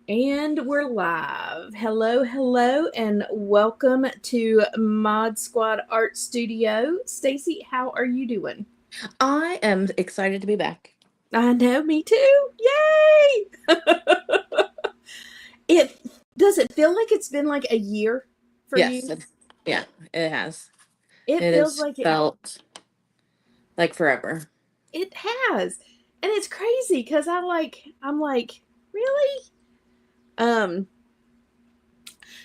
And we're live. Hello, hello, and welcome to Mod Squad Art Studio. Stacy, how are you doing? I am excited to be back. I know, me too. Yay! It does it feel like it's been like a year for Yes, you? yeah, it has. It It feels has like felt like forever. it has. And it's crazy because I'm like, really? Um,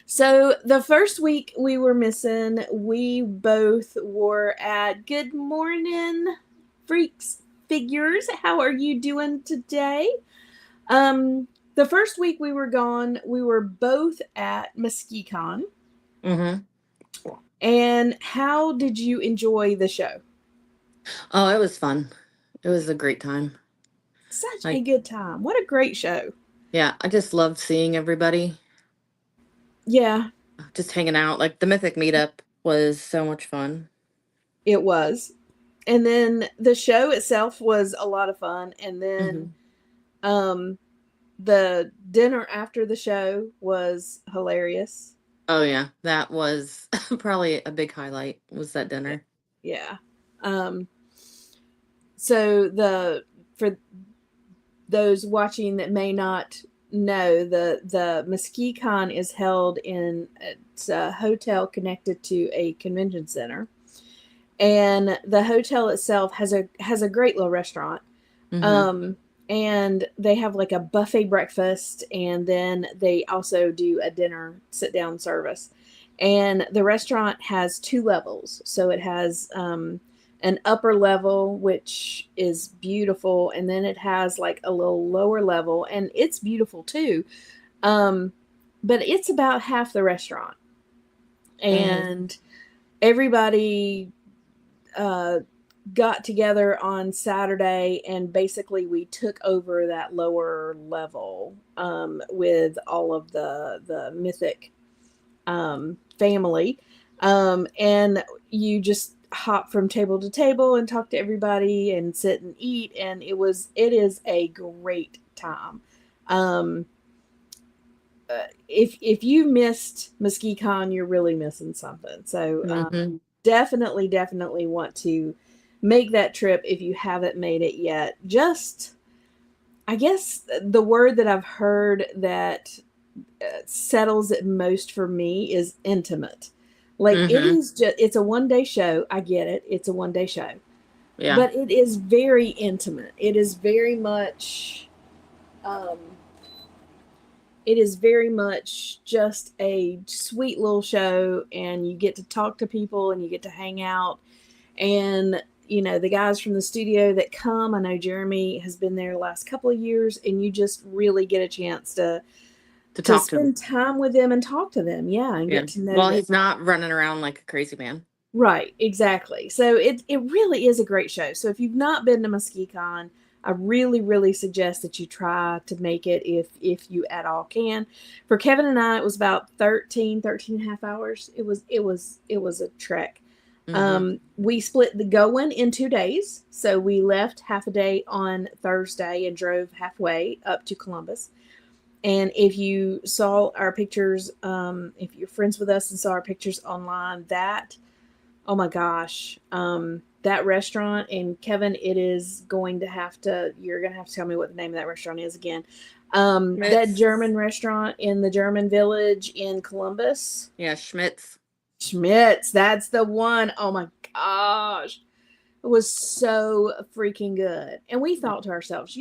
So the first week we were missing, we both were at Good Morning Freaks Figures. How are you doing today? The first week we were gone, we were both at MuskeeCon. hmm And how did you enjoy the show? Oh, it was fun. It was a great time. Such a Like, good time. What a great show. yeah, I just loved seeing everybody, Yeah, just hanging out. Like, the Mythic meetup was so much fun. it was. And then the show itself was a lot of fun. And then hmm um the dinner after the show was hilarious. Oh, yeah, that was probably a big highlight, was that dinner. Yeah. Um, so for those watching that may not know, the MuskeeCon is held in it's a hotel connected to a convention center, and the hotel itself has a great little restaurant. hmm Um, and they have like a buffet breakfast, and then they also do a dinner sit down service. And the restaurant has two levels, so it has an upper level which is beautiful, and then it has like a little lower level, and it's beautiful too. Um, but it's about half the restaurant, hmm and everybody uh, got together on Saturday, and basically we took over that lower level with all of the mythic family, and you just hop from table to table and talk to everybody and sit and eat, and it is a great time. Um, if you missed MuskeeCon, you're really missing something. So hmm definitely want to make that trip if you haven't made it yet. Just, I guess the word that I've heard that settles it most for me is intimate. Like it hmm is just, it's a 1 day show. I get it. It's a 1 day show, Yeah. but it is very intimate. It is very much, um, it is very much just a sweet little show, and you get to talk to people and you get to hang out. And the guys from the studio that come, I know Jeremy has been there the last couple of years, and you just really get a chance to To to talk to them. spend time with them and talk to them, yeah, and Yeah. get to know Well, that. he's not running around like a crazy man. Right, exactly. So it really is a great show. So if you've not been to MuskeeCon, I really suggest that you try to make it if you at all can. For Kevin and I, it was about 13 and a half hours. It was a trek. hmm We split the going in 2 days. So we left half a day on Thursday and drove halfway up to Columbus. And if you saw our pictures, if you're friends with us and saw our pictures online, oh my gosh, that restaurant, and Kevin, you're going to have to tell me what the name of that restaurant is again. That Schmitz. German restaurant in the German Village in Columbus. Yeah, Schmitz. Schmitz, that's the one. Oh my gosh. It was so freaking good. And we thought to ourselves,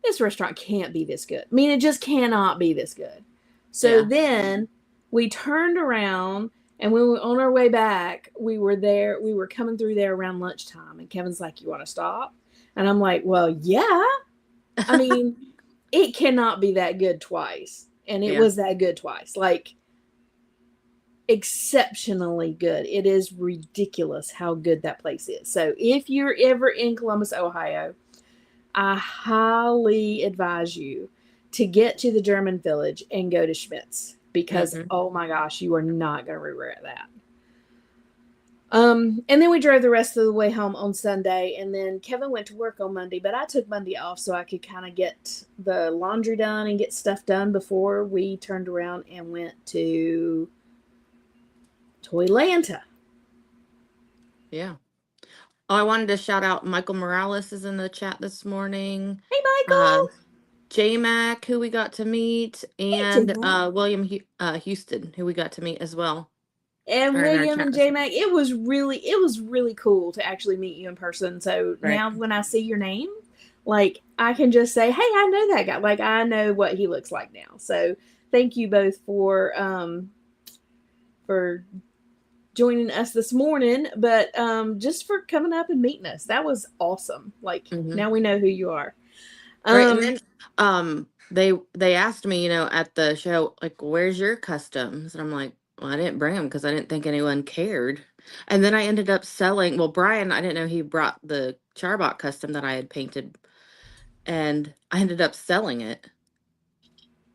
this restaurant can't be this good. I mean, it just cannot be this good. So Yeah. then we turned around, and when we were on our way back, we were coming through there around lunchtime, and Kevin's like, "You want to stop?" And I'm like, "Well, yeah. I mean, it cannot be that good twice." And it Yeah. was that good twice. Like exceptionally good. It is ridiculous how good that place is. So if you're ever in Columbus, Ohio, I highly advise you to get to the German Village and go to Schmitz, because hmm oh my gosh, you are not going to regret that. And then we drove the rest of the way home on Sunday, and then Kevin went to work on Monday, but I took Monday off so I could kind of get the laundry done and get stuff done before we turned around and went to Toylanta. Yeah. Oh, I wanted to shout out Michael Morales is in the chat this morning. Hey, Uh, Michael. J-Mac, who we got to meet, Hey, and J-Mac. William Houston, who we got to meet as well, And are in our William chat and this J morning. Mac, it was really cool to actually meet you in person. So Right. now when I see your name, like I can just say, "Hey, I know that guy." Like I know what he looks like now. So thank you both for joining us this morning, but just for coming up and meeting us. That was awesome. Like Mm-hmm. now we know who you are. Right. And then they asked me, at the show, like, where's your customs? And I'm like, well, I didn't bring them because I didn't think anyone cared. And then I ended up selling, well, Brian, I didn't know he brought the Charbot custom that I had painted, and I ended up selling it.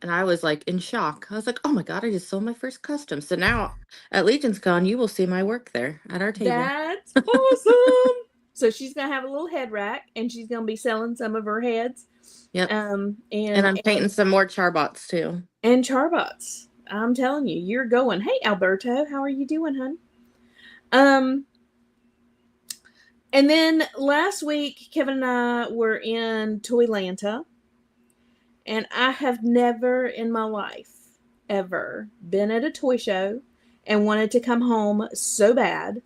And I was like in shock. I was like, oh my God, I just sold my first custom. So now at Legion's Con, you will see my work there at our table. That's awesome. So she's gonna have a little head rack, and she's gonna be selling some of her heads. Yep. Um, And and I'm painting some more Charbots too. and Charbots. I'm telling you, you're going. Hey, Alberto, how are you doing, hun? Um, and then last week, Kevin and I were in Toylanta, and I have never in my life ever been at a toy show and wanted to come home so bad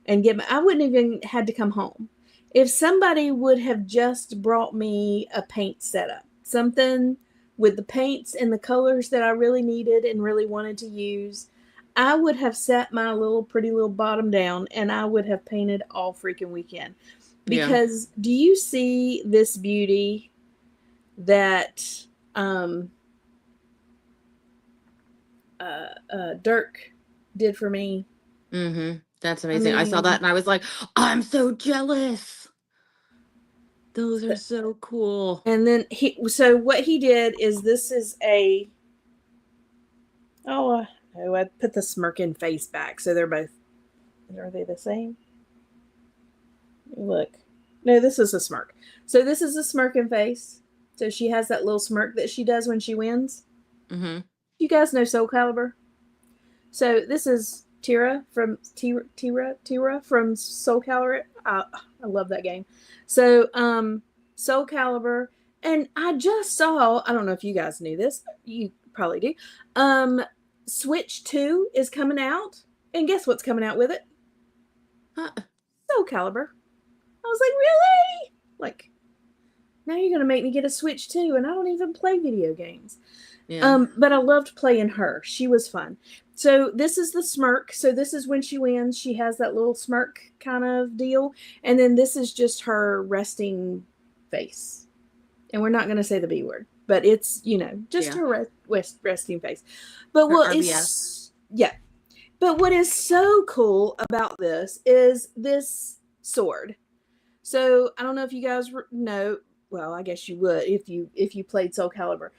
and get. I wouldn't even had to come home if somebody would have just brought me a paint setup, something with the paints and the colors that I really needed and really wanted to use. I would have sat my little pretty little bottom down and I would have painted all freaking weekend. Yeah. Because do you see this beauty that um, Dirk did for me? Mm-hmm. That's amazing. I saw that and I was like, I'm so jealous. Those are so cool. And then so what he did is this is a, I put the smirking face back. So they're both, are they the same? Look. No, this is a smirk. So this is a smirking face. So she has that little smirk that she does when she wins. Mm-hmm. You guys know Soul Calibur? So this is Tira from Soul Calibur. I love that game. So Soul Calibur, and I just saw. I don't know if you guys knew this. You probably do. Switch 2 is coming out, and guess what's coming out with it? Soul Calibur. I was like, really? Like, now you're gonna make me get a Switch 2, and I don't even play video games. Yeah. But I loved playing her. She was fun. So this is the smirk. So this is when she wins. She has that little smirk kind of deal. And then this is just her resting face. And we're not going to say the B word, but it's, just her resting face. But what is, yeah. But what is so cool about this is this sword. So I don't know if you guys know. Well, I guess you would if you played Soul Calibur.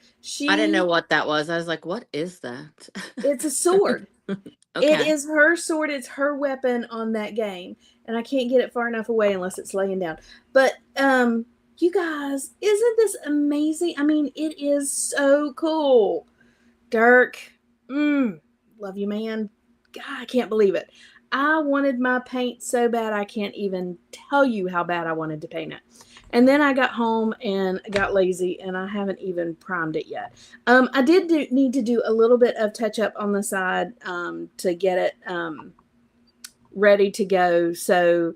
I didn't know what that was. I was like, what is that? It's a sword. Okay. It is her sword. It's her weapon on that game. And I can't get it far enough away unless it's laying down. But you guys, isn't this amazing? I mean, it is so cool. Dirk, love you, man. God, I can't believe it. I wanted my paint so bad I can't even tell you how bad I wanted to paint it. And then I got home and got lazy, and I haven't even primed it yet. I did need to do a little bit of touch up on the side to get it ready to go. So,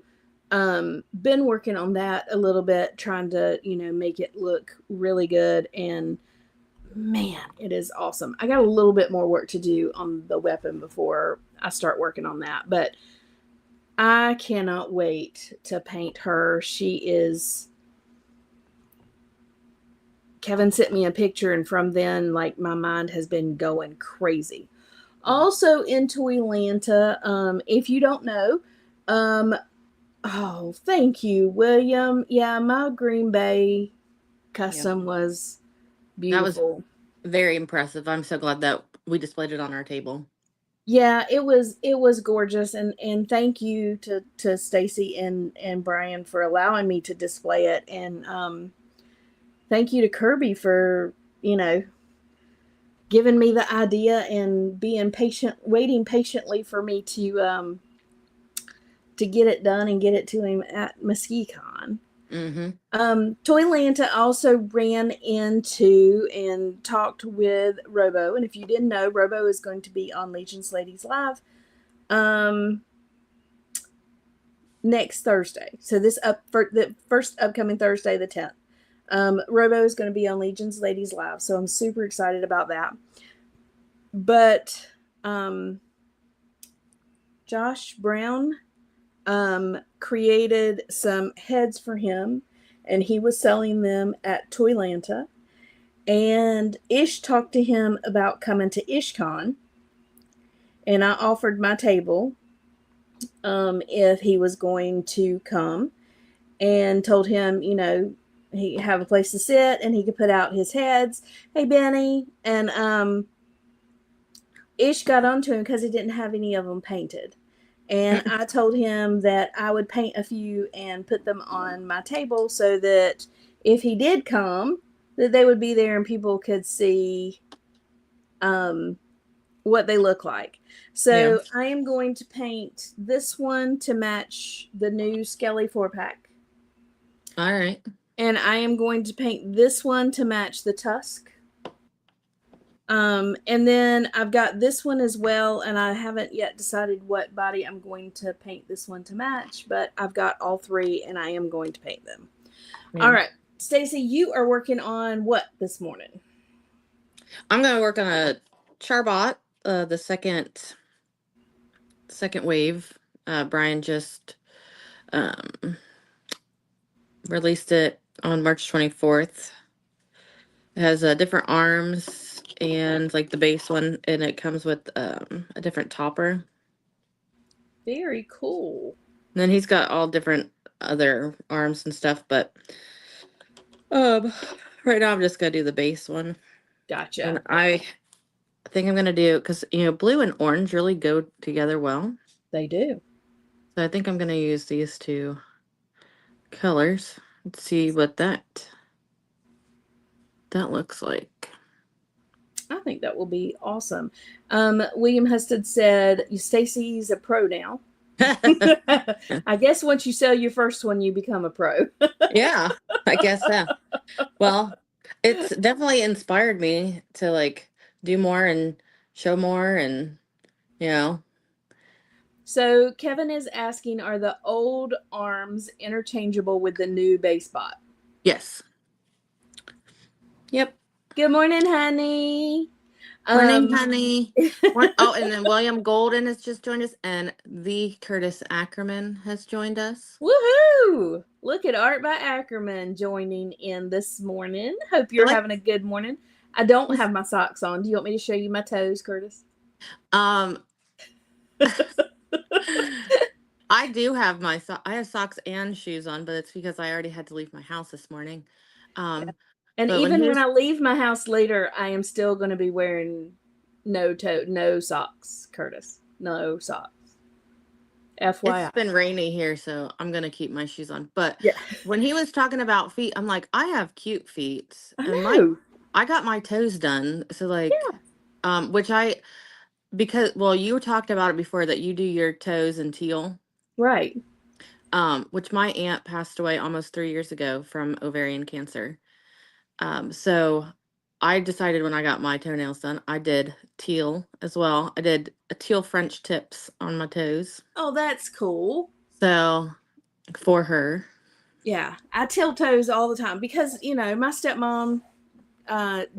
been working on that a little bit, trying to make it look really good. And man, it is awesome. I got a little bit more work to do on the weapon before I start working on that, but I cannot wait to paint her. She is. Kevin sent me a picture, and from then, like, my mind has been going crazy. Also in Toylanta, if you don't know, oh, thank you, William. Yeah, my Green Bay custom was beautiful. That was very impressive. I'm so glad that we displayed it on our table. Yeah, it was gorgeous, and thank you to Stacy and Brian for allowing me to display it, and thank you to Kirby for you know giving me the idea and being patient, waiting patiently for me to get it done and get it to him at MuskeeCon. Mm-hmm. Toylanta also ran into and talked with Robo, and if you didn't know, Robo is going to be on Legion's Ladies Live um, next Thursday. So this up for the first upcoming Thursday, the 10th. Robo is going to be on Legion's Ladies Live, so I'm super excited about that. But Josh Brown created some heads for him, and he was selling them at Toylanta. And Ish talked to him about coming to IshCon, and I offered my table if he was going to come, and told him, he have a place to sit and he could put out his heads. Hey, Benny. And Ish got onto him because he didn't have any of them painted. And I told him that I would paint a few and put them on my table so that if he did come, that they would be there and people could see what they look like. So Yeah. I am going to paint this one to match the new Skelly 4-pack. All right. And I am going to paint this one to match the tusk. And then I've got this one as well, and I haven't yet decided what body I'm going to paint this one to match, but I've got all three and I am going to paint them. Yeah. All right. Stacy, you are working on what this morning? I'm going to work on a Charbot, the second wave. Brian just released it on March 24th. It has different arms and like the base one, and it comes with a different topper. Very cool. And then he's got all different other arms and stuff, but right now I'm just gonna do the base one. Gotcha. And I think I'm gonna do, because blue and orange really go together well. They do. So I think I'm gonna use these two colors. Let's see what that looks like. I think that will be awesome. William Husted said, Stacy's a pro now. I guess once you sell your first one, you become a pro. Yeah, I guess so. Well, it's definitely inspired me to like do more and show more, and So Kevin is asking, are the old arms interchangeable with the new base bot? Yes. Yep. Good morning, honey. Morning, honey. Oh, and then William Golden has just joined us, and the Curtis Ackerman has joined us. Woohoo! Look at Art by Ackerman joining in this morning. Hope you're having a good morning. I don't have my socks on. Do you want me to show you my toes, Curtis? I do have I have socks and shoes on, but it's because I already had to leave my house this morning. And even when I leave my house later, I am still going to be wearing no socks, Curtis. No socks. FYI. It's been rainy here, so I'm going to keep my shoes on. But when he was talking about feet, I'm like, I have cute feet. I got my toes done. So because you talked about it before that you do your toes in teal. Right. Which my aunt passed away almost 3 years ago from ovarian cancer. So I decided when I got my toenails done, I did teal as well. I did a teal French tips on my toes. Oh, that's cool. So for her. Yeah, I teal toes all the time because, my stepmom,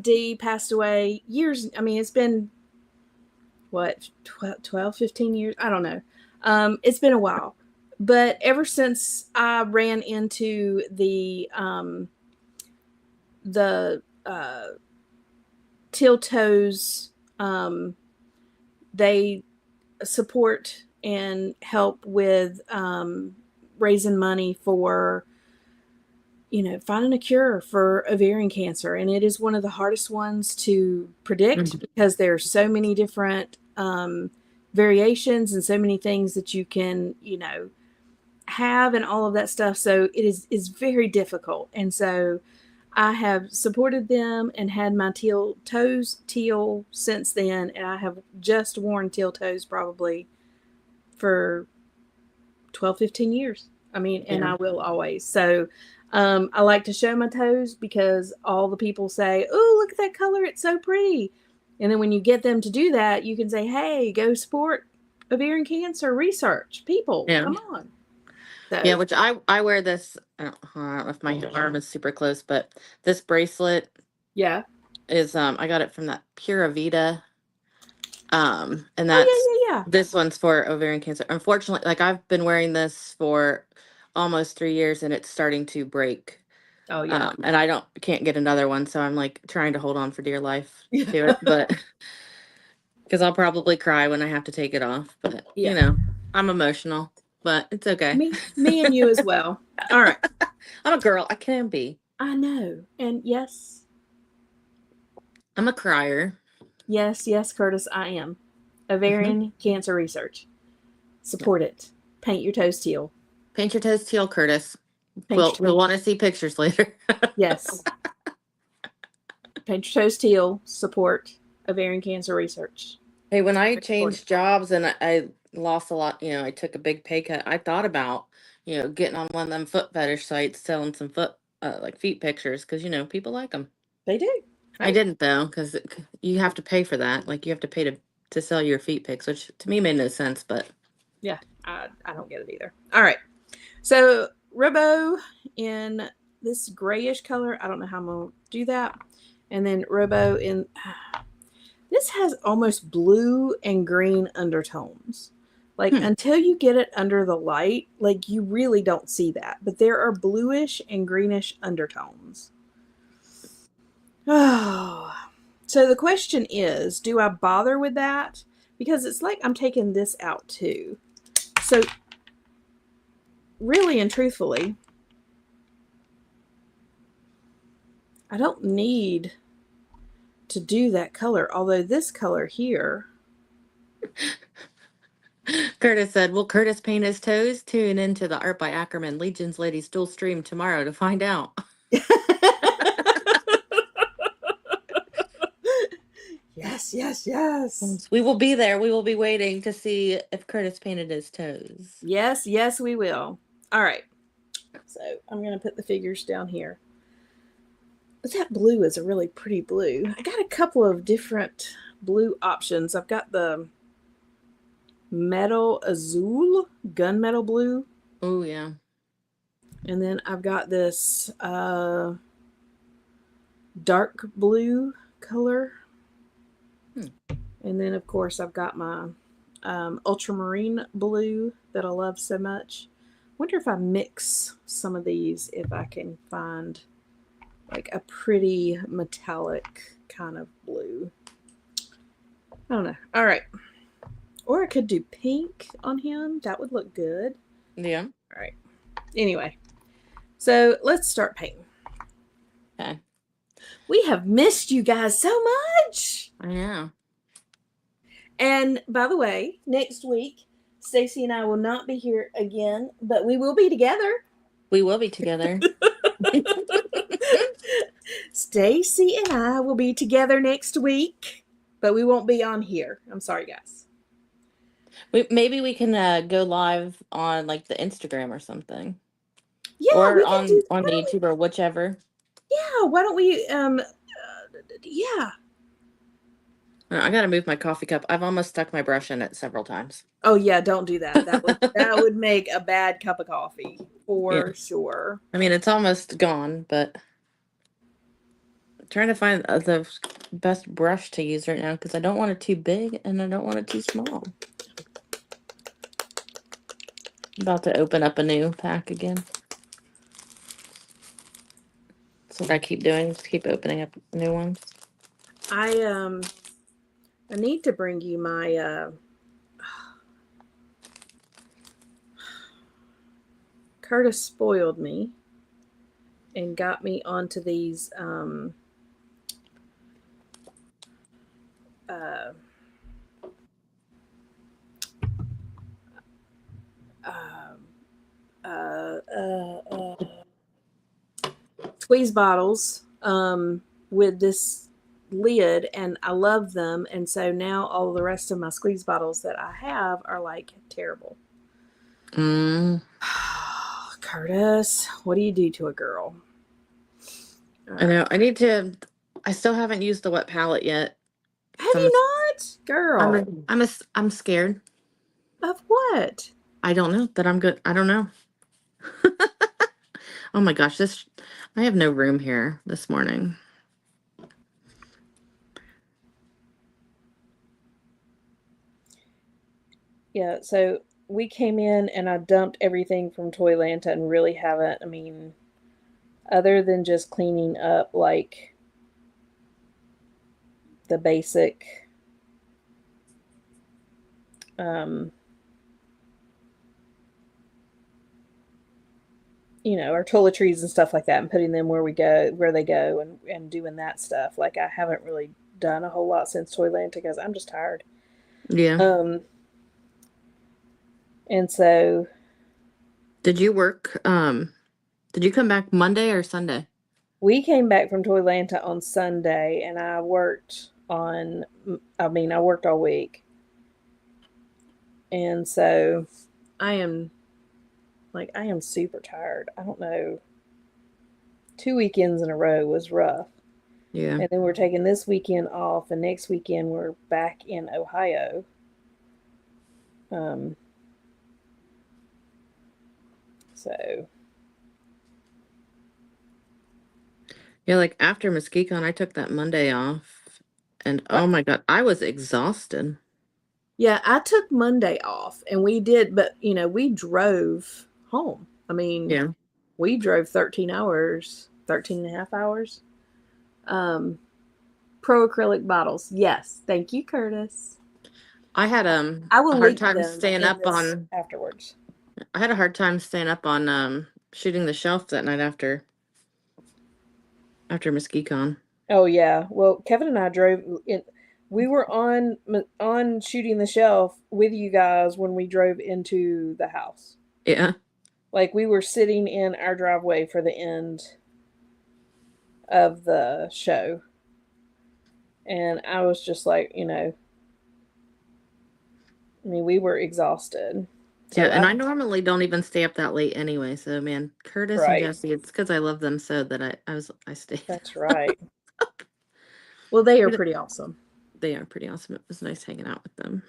Dee, passed away years. I mean, it's been, 12, 15 years? I don't know. It's been a while. But ever since I ran into the teal toes, they support and help with raising money for finding a cure for ovarian cancer, and it is one of the hardest ones to predict because there are so many different variations and so many things that you can, have and all of that stuff. So it is very difficult. And so I have supported them and had my toes teal since then. And I have just worn teal toes probably for 12, 15 years. I mean, and Yeah. I will always. So I like to show my toes because all the people say, "Oh, look at that color. It's so pretty." And then when you get them to do that, you can say, "Hey, go support ovarian cancer research. People, Yeah. come on." So, Yeah, which I wear this. I don't know if my arm is super close, but this bracelet yeah. is I got it from that Pura Vida. And Oh, that's yeah, yeah, yeah. this one's for ovarian cancer. Unfortunately, like I've been wearing this for almost 3 years and it's starting to break. Oh, yeah. And I can't get another one, so I'm like trying to hold on for dear life Yeah. to it, but because I'll probably cry when I have to take it off. But Yeah. I'm emotional, but it's okay. Me and you as well. All right. I'm a girl. I can be. I know. And yes, I'm a crier. yes, Curtis, I am. Hmm. Ovarian cancer research. Support it. Paint your toes teal. Paint your toes teal, Curtis. Paint We'll your we'll want to see pictures later. yes. Paint your toes teal. Support ovarian cancer research. Hey, when I Support it. changed jobs and I lost a lot, I took a big pay cut. I thought about, getting on one of them foot fetish sites, selling some like feet pictures, because people like them. They do. I Hey, didn't though, because you have to pay for that. Like you have to pay to sell your feet pics, which to me made no sense. But yeah, I don't get it either. All right. So Robo in this grayish color. I don't know how I'm gonna do that. And then Robo in this has almost blue and green undertones. Like hmm. until you get it under the light, like you really don't see that. But there are bluish and greenish undertones. Oh. So the question is, do I bother with that? Because it's like I'm taking this out too. So really and truthfully, I don't need to do that color. Although this color here. Curtis said, "Will Curtis paint his toes? Tune into the Art by Ackerman Legion's Ladies Dual Stream tomorrow to find out." Yes. We will be there. We will be waiting to see if Curtis painted his toes. Yes, we will. All right. So I'm going to put the figures down here. But that blue is a really pretty blue. I got a couple of different blue options. I've got the metal azul, gunmetal blue. Oh, yeah. And then I've got this dark blue color. And then, of course, I've got my ultramarine blue that I love so much. Wonder if I mix some of these, if I can find like a pretty metallic kind of blue. I don't know. All right. Or I could do pink on him. That would look good. Yeah. All right. Anyway, so let's start painting. Okay. We have missed you guys so much. I know. And by the way, next week, Stacy and I will not be here again, but we will be together. We will be together. Stacy and I will be together next week, but we won't be on here. I'm sorry, guys. Maybe we can go live on like the Instagram or something. Yeah, Or we can do on YouTube or whichever. Yeah, why don't we yeah. I gotta move my coffee cup. I've almost stuck my brush in it several times. Oh yeah, don't do that. That would make a bad cup of coffee for sure. I mean, it's almost gone, but I'm trying to find the best brush to use right now because I don't want it too big and I don't want it too small. I'm about to open up a new pack again. That's what I keep doing, just keep opening up new ones. I need to bring you my Curtis spoiled me and got me onto these squeeze bottles with this lid, and I love them. And so now all the rest of my squeeze bottles that I have are like terrible. Mm, Curtis, what do you do to a girl? All I know. right. I need to. I still haven't used the wet palette yet. Have So you not? Girl. I'm scared. Of what? I don't know that I'm good. I don't know. Oh my gosh, I have no room here this morning. Yeah, so we came in and I dumped everything from Toylanta and really haven't, I mean, other than just cleaning up like the basic um our toiletries and stuff like that, and putting them where they go, and doing that stuff. Like I haven't really done a whole lot since Toylanta because I'm just tired. Yeah. Um and so Did you work? Did you come back Monday or Sunday? we came back from Toylanta on Sunday, and I worked all week. And so I am I am super tired. I don't know. 2 weekends in a row was rough. Yeah. And then we're taking this weekend off, and next weekend we're back in Ohio. Um, so Yeah, like after Muskegon, I took that Monday off, and oh but my God, I was exhausted. yeah, I took Monday off, and we did, but we drove home. I mean, Yeah. we drove 13 hours, 13 and a half hours. Um, Pro acrylic bottles. Yes. Thank you, Curtis. I had I a will hard link time them staying in up this on afterwards. I had a hard time staying up on shooting the shelf that night after Muskegon. Oh yeah. Well, Kevin and I drove in. We were on shooting the shelf with you guys when we drove into the house. Yeah. Like we were sitting in our driveway for the end of the show, and I was just like, I mean, we were exhausted. Yeah, So and I normally don't even stay up that late anyway. So man, Curtis and right, Jesse, it's because I love them so that I stayed. that's right. Well, they are But pretty awesome. they are pretty awesome. It was nice hanging out with them.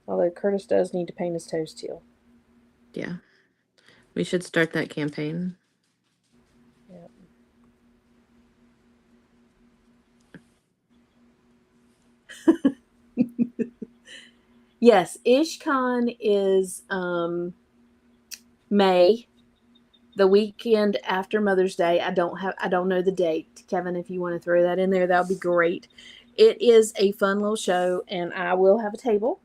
Although Curtis does need to paint his toes teal. Yeah, we should start that campaign. Yeah. Yes, IshCon is May, the weekend after Mother's Day. I don't know the date. Kevin, if you want to throw that in there, that would be great. It is a fun little show, and I will have a table.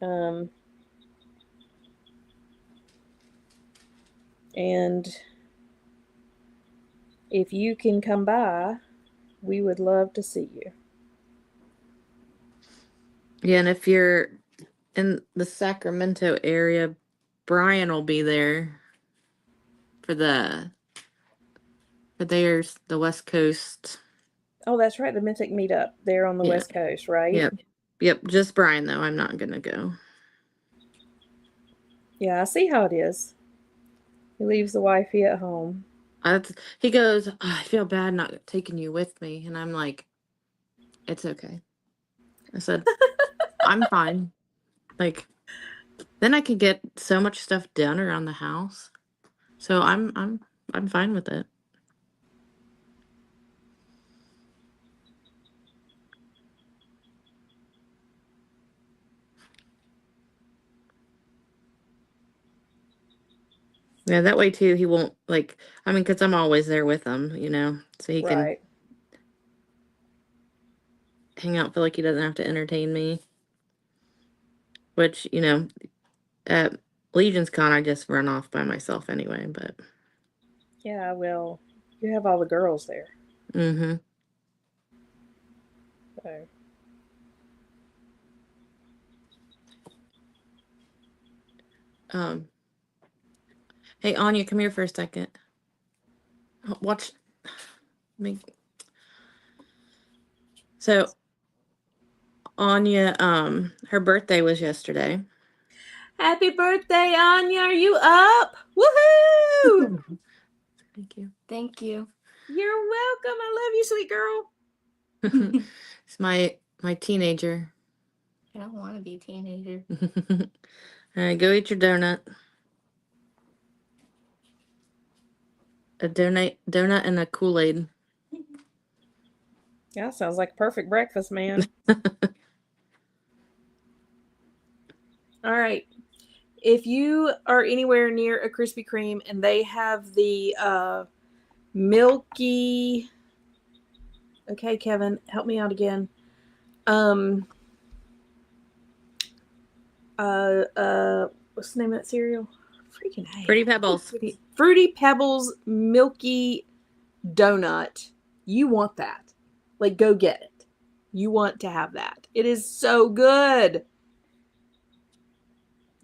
Um, and if you can come by, we would love to see you. Yeah, and if you're in the Sacramento area, Brian will be there for the West Coast. Oh, that's right, the Mythic meetup there on the Yeah. West Coast, right? Yep. Yep. Just Brian though. I'm not gonna go. Yeah, I see how it is. He leaves the wifey at home. He goes, "Oh, I feel bad not taking you with me," and I'm like, "It's okay." I said, "I'm fine." Like, then I can get so much stuff done around the house. So I'm fine with it. Yeah, that way too, he won't like, I mean, because I'm always there with him, so he can Right. hang out, feel like he doesn't have to entertain me. Which, at Legion's Con, I just run off by myself anyway. But Yeah, well, you have all the girls there. mm-hmm. So. Um, hey Anya, come here for a second. Watch me. So Anya, her birthday was yesterday. Happy birthday, Anya. Are you up? Woohoo! Thank you. Thank you. You're welcome. I love you, sweet girl. It's my teenager. I don't want to be a teenager. All right, go eat your donut. A donut and a Kool-Aid. Yeah, sounds like a perfect breakfast, man. All right. If you are anywhere near a Krispy Kreme and they have the milky, okay, Kevin, help me out again. What's the name of that cereal? Freaking hey. Fruity Pebbles. Fruity Pebbles milky donut. You want that. Like, go get it. You want to have that. It is so good.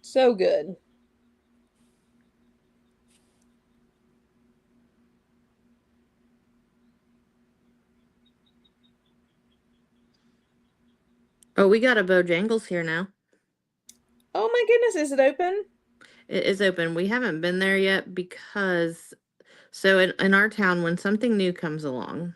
So good. Oh, we got a Bojangles here now. Oh my goodness, is it open? It is open. We haven't been there yet because, so in our town, when something new comes along,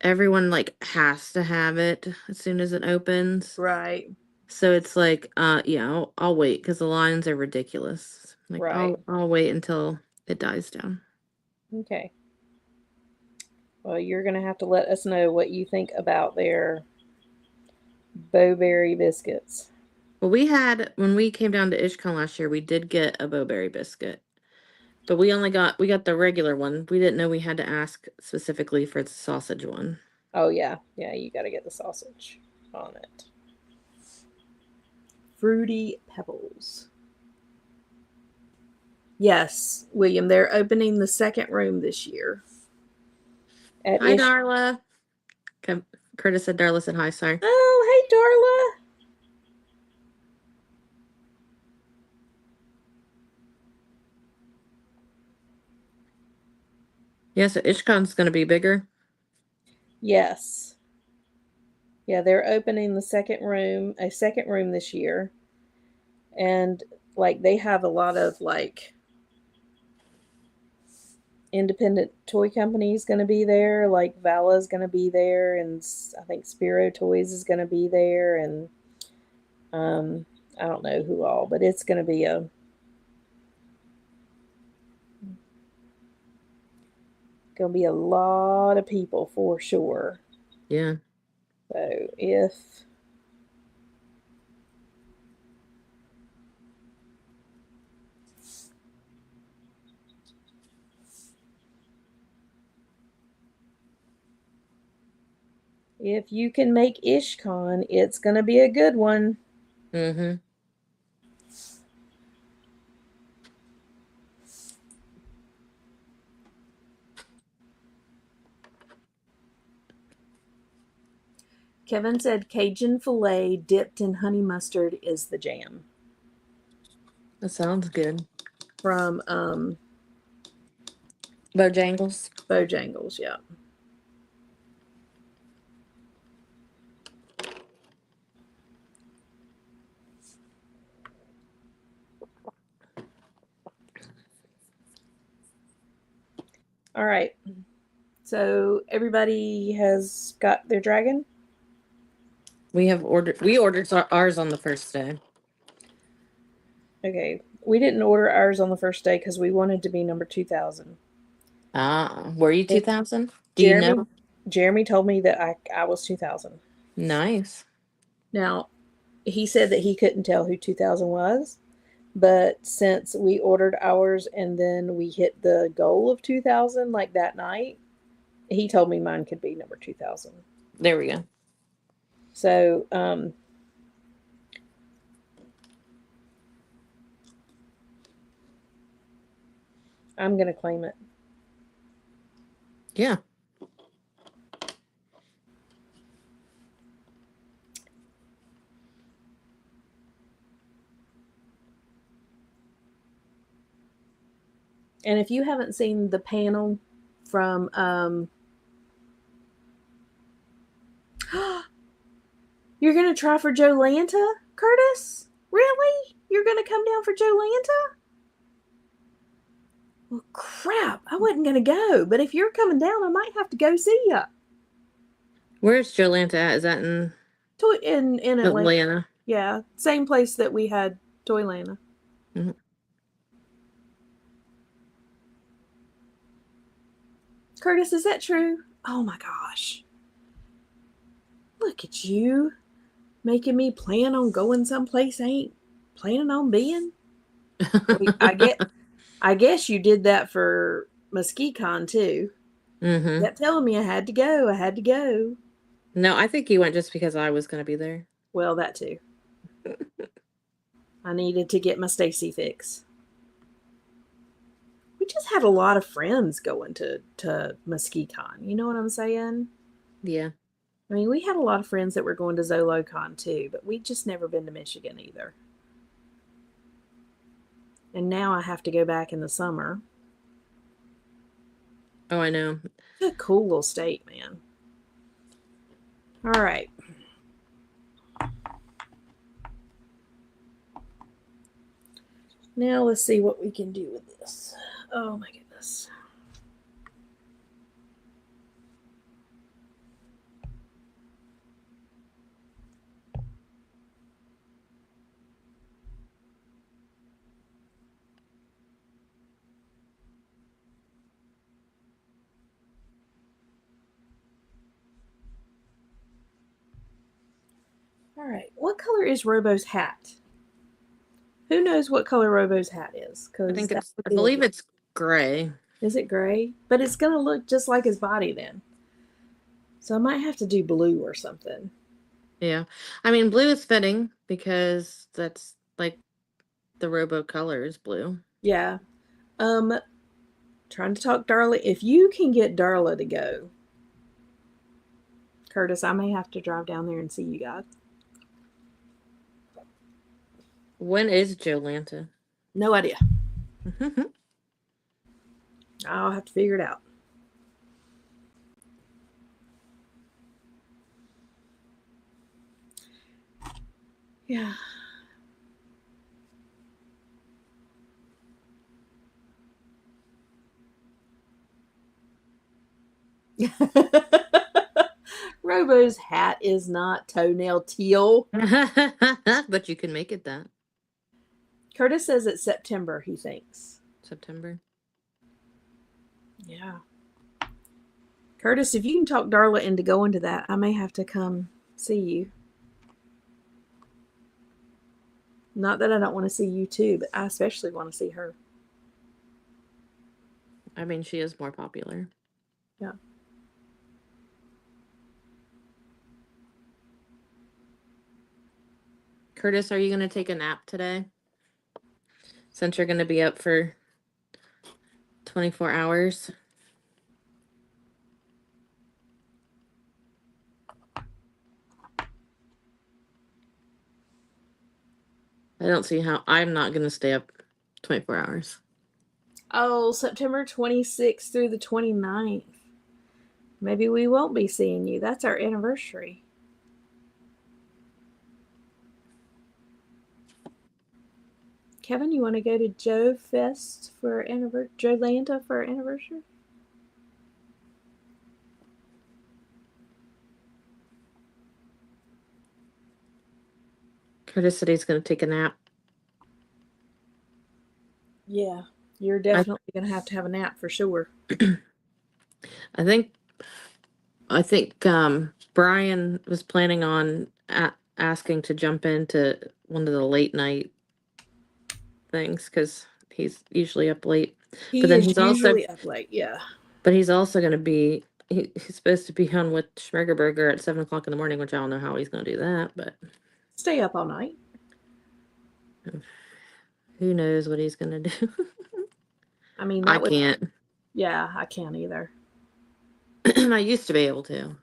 everyone like has to have it as soon as it opens. Right. So it's like, yeah, I'll wait because the lines are ridiculous. Like, Right. I'll wait until it dies down. Okay. Well, you're going to have to let us know what you think about their Bowberry biscuits. Well, when we came down to Ishcon last year, we did get a Bowberry biscuit. But we got the regular one. We didn't know we had to ask specifically for the sausage one. Oh, yeah. Yeah, you got to get the sausage on it. Fruity Pebbles. Yes, William, they're opening the second room this year. Hi, Darla. Curtis said Darla said hi, sorry. Oh, hey, Darla. Yeah, so Ishcon's going to be bigger. Yes. Yeah, they're opening a second room this year. And like they have a lot of like independent toy companies going to be there. Like Vala's going to be there, and I think Spiro Toys is going to be there, and I don't know who all, but it's going to be a lot of people for sure. Yeah. So if you can make Ishcon, it's going to be a good one. Mm-hmm. Kevin said Cajun filet dipped in honey mustard is the jam. That sounds good. From Bojangles. Bojangles, yeah. All right. So everybody has got their dragon? We ordered ours on the first day. Okay. We didn't order ours on the first day because we wanted to be number 2000. Were you 2000? Do you know? Jeremy told me that I was 2000. Nice. Now, he said that he couldn't tell who 2000 was, but since we ordered ours and then we hit the goal of 2000 like that night, he told me mine could be number 2000. There we go. So, I'm going to claim it. Yeah. And if you haven't seen the panel from you're gonna try for Jolanta, Curtis? Really? You're gonna come down for Jolanta? Well, crap! I wasn't gonna go, but if you're coming down, I might have to go see you. Where's Jolanta at? Is that in In Atlanta. Atlanta? Yeah, same place that we had Toylanta. Mhm. Curtis, is that true? Oh my gosh. Look at you making me plan on going someplace I ain't planning on being. I guess you did that for MesquiCon too. Mm-hmm. Kept telling me I had to go. I had to go. No, I think you went just because I was going to be there. Well, that too. I needed to get my Stacy fix. We just had a lot of friends going to MesquiCon. You know what I'm saying? Yeah. I mean, we had a lot of friends that were going to ZoloCon too, but we'd just never been to Michigan either. And now I have to go back in the summer. Oh, I know. It's a cool little state, man. All right. Now let's see what we can do with this. Oh my goodness. All right. What color is Robo's hat? Who knows what color Robo's hat is? I think I believe it's gray. Is it gray? But it's going to look just like his body then. So I might have to do blue or something. Yeah. I mean, blue is fitting because that's like the Robo color is blue. Yeah. Trying to talk Darla. If you can get Darla to go, Curtis, I may have to drive down there and see you guys. When is Jolanta? No idea. I'll have to figure it out. Yeah. Robo's hat is not toenail teal. But you can make it that. Curtis says it's September, he thinks. September. Yeah. Curtis, if you can talk Darla into going to that, I may have to come see you. Not that I don't want to see you too, but I especially want to see her. I mean, she is more popular. Yeah. Curtis, are you going to take a nap today? Since you're going to be up for 24 hours? I don't see how I'm not going to stay up 24 hours. Oh, September 26th through the 29th. Maybe we won't be seeing you. That's our anniversary. Kevin, you want to go to Joe Fest for Jolanta for our anniversary? Curtis said he's going to take a nap. Yeah, you're definitely going to have a nap for sure. I think Brian was planning on asking to jump into one of the late night things because he's usually up late. But then he's usually up late, yeah. But he's also going to be he's supposed to be on with Schmergerberger at 7 o'clock in the morning, which I don't know how he's going to do that, but stay up all night. Who knows what he's going to do? I mean, I can't. Yeah, I can't either. I used to be able to.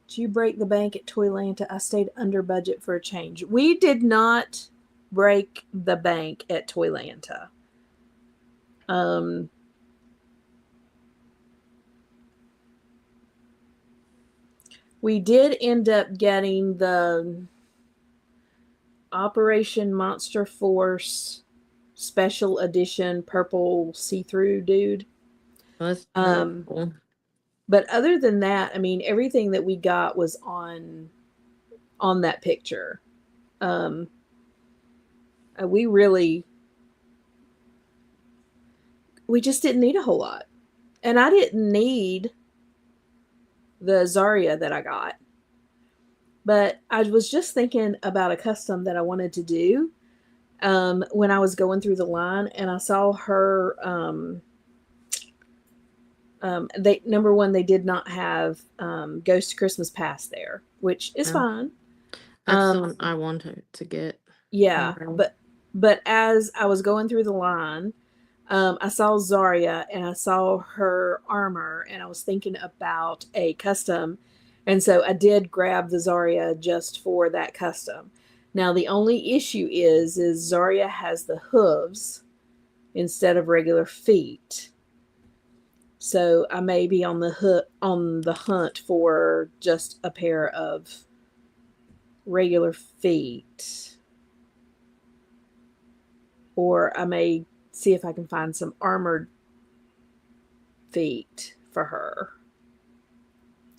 Did you break the bank at Toylanta? I stayed under budget for a change. We did not break the bank at Toylanta. We did end up getting the Operation Monster Force special edition purple see-through dude. Well, that's Um, cool. But other than that, I mean, everything that we got was on that picture. We just didn't need a whole lot. And I didn't need the Zarya that I got. But I was just thinking about a custom that I wanted to do when I was going through the line, and I saw her. They number one, they did not have Ghost Christmas Pass there, which is Oh. fine. That's the one I wanted to get. Yeah, Wow. but as I was going through the line, I saw Zarya and I saw her armor, and I was thinking about a custom, and so I did grab the Zarya just for that custom. Now the only issue is Zarya has the hooves instead of regular feet, so I may be on the hunt for just a pair of regular feet. Or I may see if I can find some armored feet for her.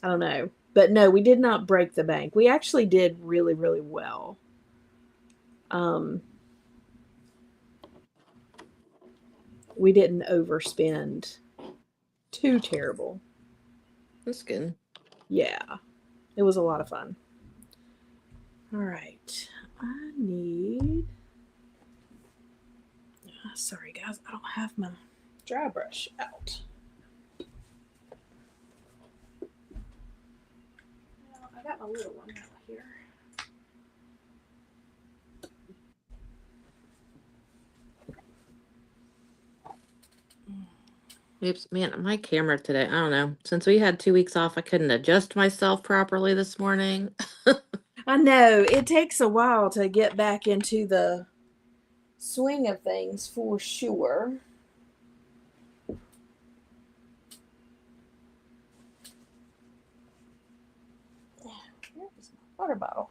I don't know. But no, we did not break the bank. We actually did really, really well. We didn't overspend too terrible. That's good. Yeah. It was a lot of fun. All right. I need... Sorry, guys. I don't have my dry brush out. I got my little one out here. Oops, man, my camera today. I don't know. Since we had 2 weeks off, I couldn't adjust myself properly this morning. I know. It takes a while to get back into the swing of things for sure. Where's my water bottle?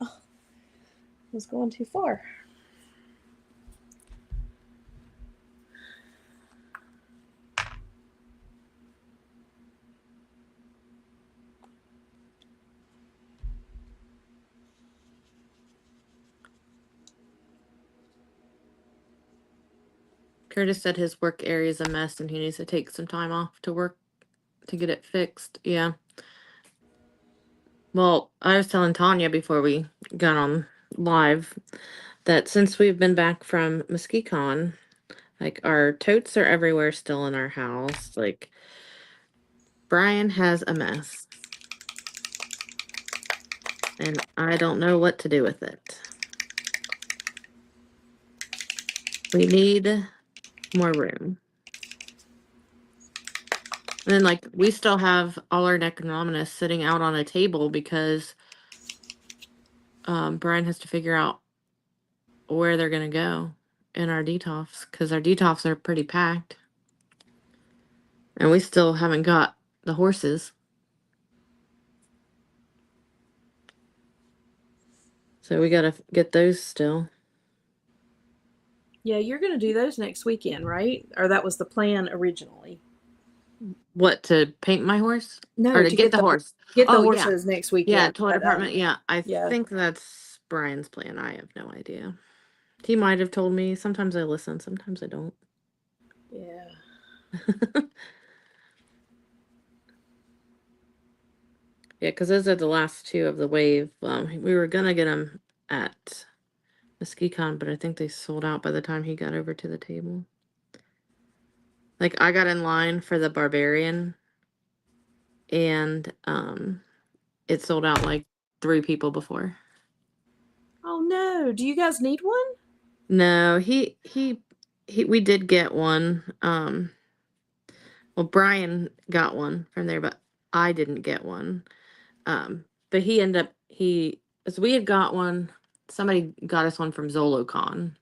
Oh, I was going too far. Curtis said his work area is a mess and he needs to take some time off to work to get it fixed. Yeah. Well, I was telling Tanya before we got on live that since we've been back from MuskeCon, like our totes are everywhere still in our house. Like Brian has a mess. And I don't know what to do with it. We need more room. And then, like, we still have all our Necronomicus sitting out on a table because Brian has to figure out where they're going to go in our Detolfs, because our Detolfs are pretty packed. And we still haven't got the horses. So we got to get those still. Yeah, you're going to do those next weekend, right? Or that was the plan originally. What, to paint my horse? No, Or to get the horse? Get the Oh, horses next weekend. Yeah, toy but, department. Yeah, I yeah. think that's Brian's plan. I have no idea. He might have told me. Sometimes I listen, sometimes I don't. Yeah. Yeah, because those are the last two of the wave. We were gonna get them at MuskeCon, but I think they sold out by the time he got over to the table. Like, I got in line for the Barbarian, and it sold out like 3 people before. Oh no! Do you guys need one? No, we did get one. Well, Brian got one from there, but I didn't get one. But he ended up so we had got one. Somebody got us one from Zolocon,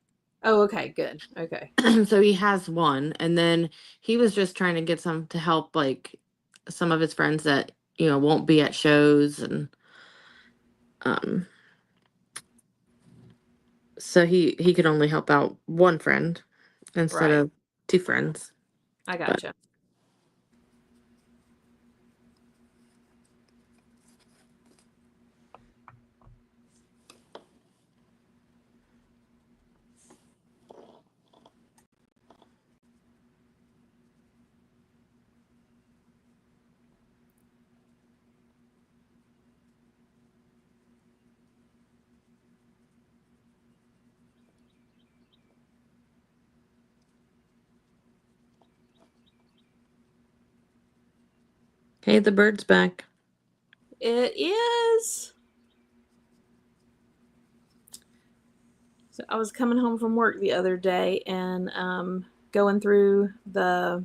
Oh, okay, good. Okay. So he has one, and then he was just trying to get some to help like some of his friends that won't be at shows, and um so he could only help out one friend instead Right. of two friends. I But gotcha. hey, the bird's back. It is. So I was coming home from work the other day and going through the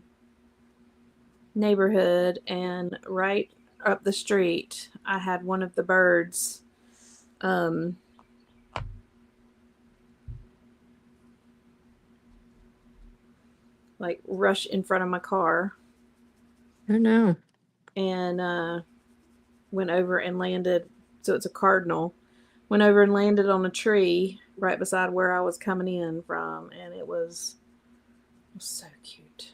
neighborhood, and right up the street, I had one of the birds um, like rush in front of my car I know. and went over and landed. So it's a cardinal. Went over and landed on a tree right beside where I was coming in from, and it was so cute.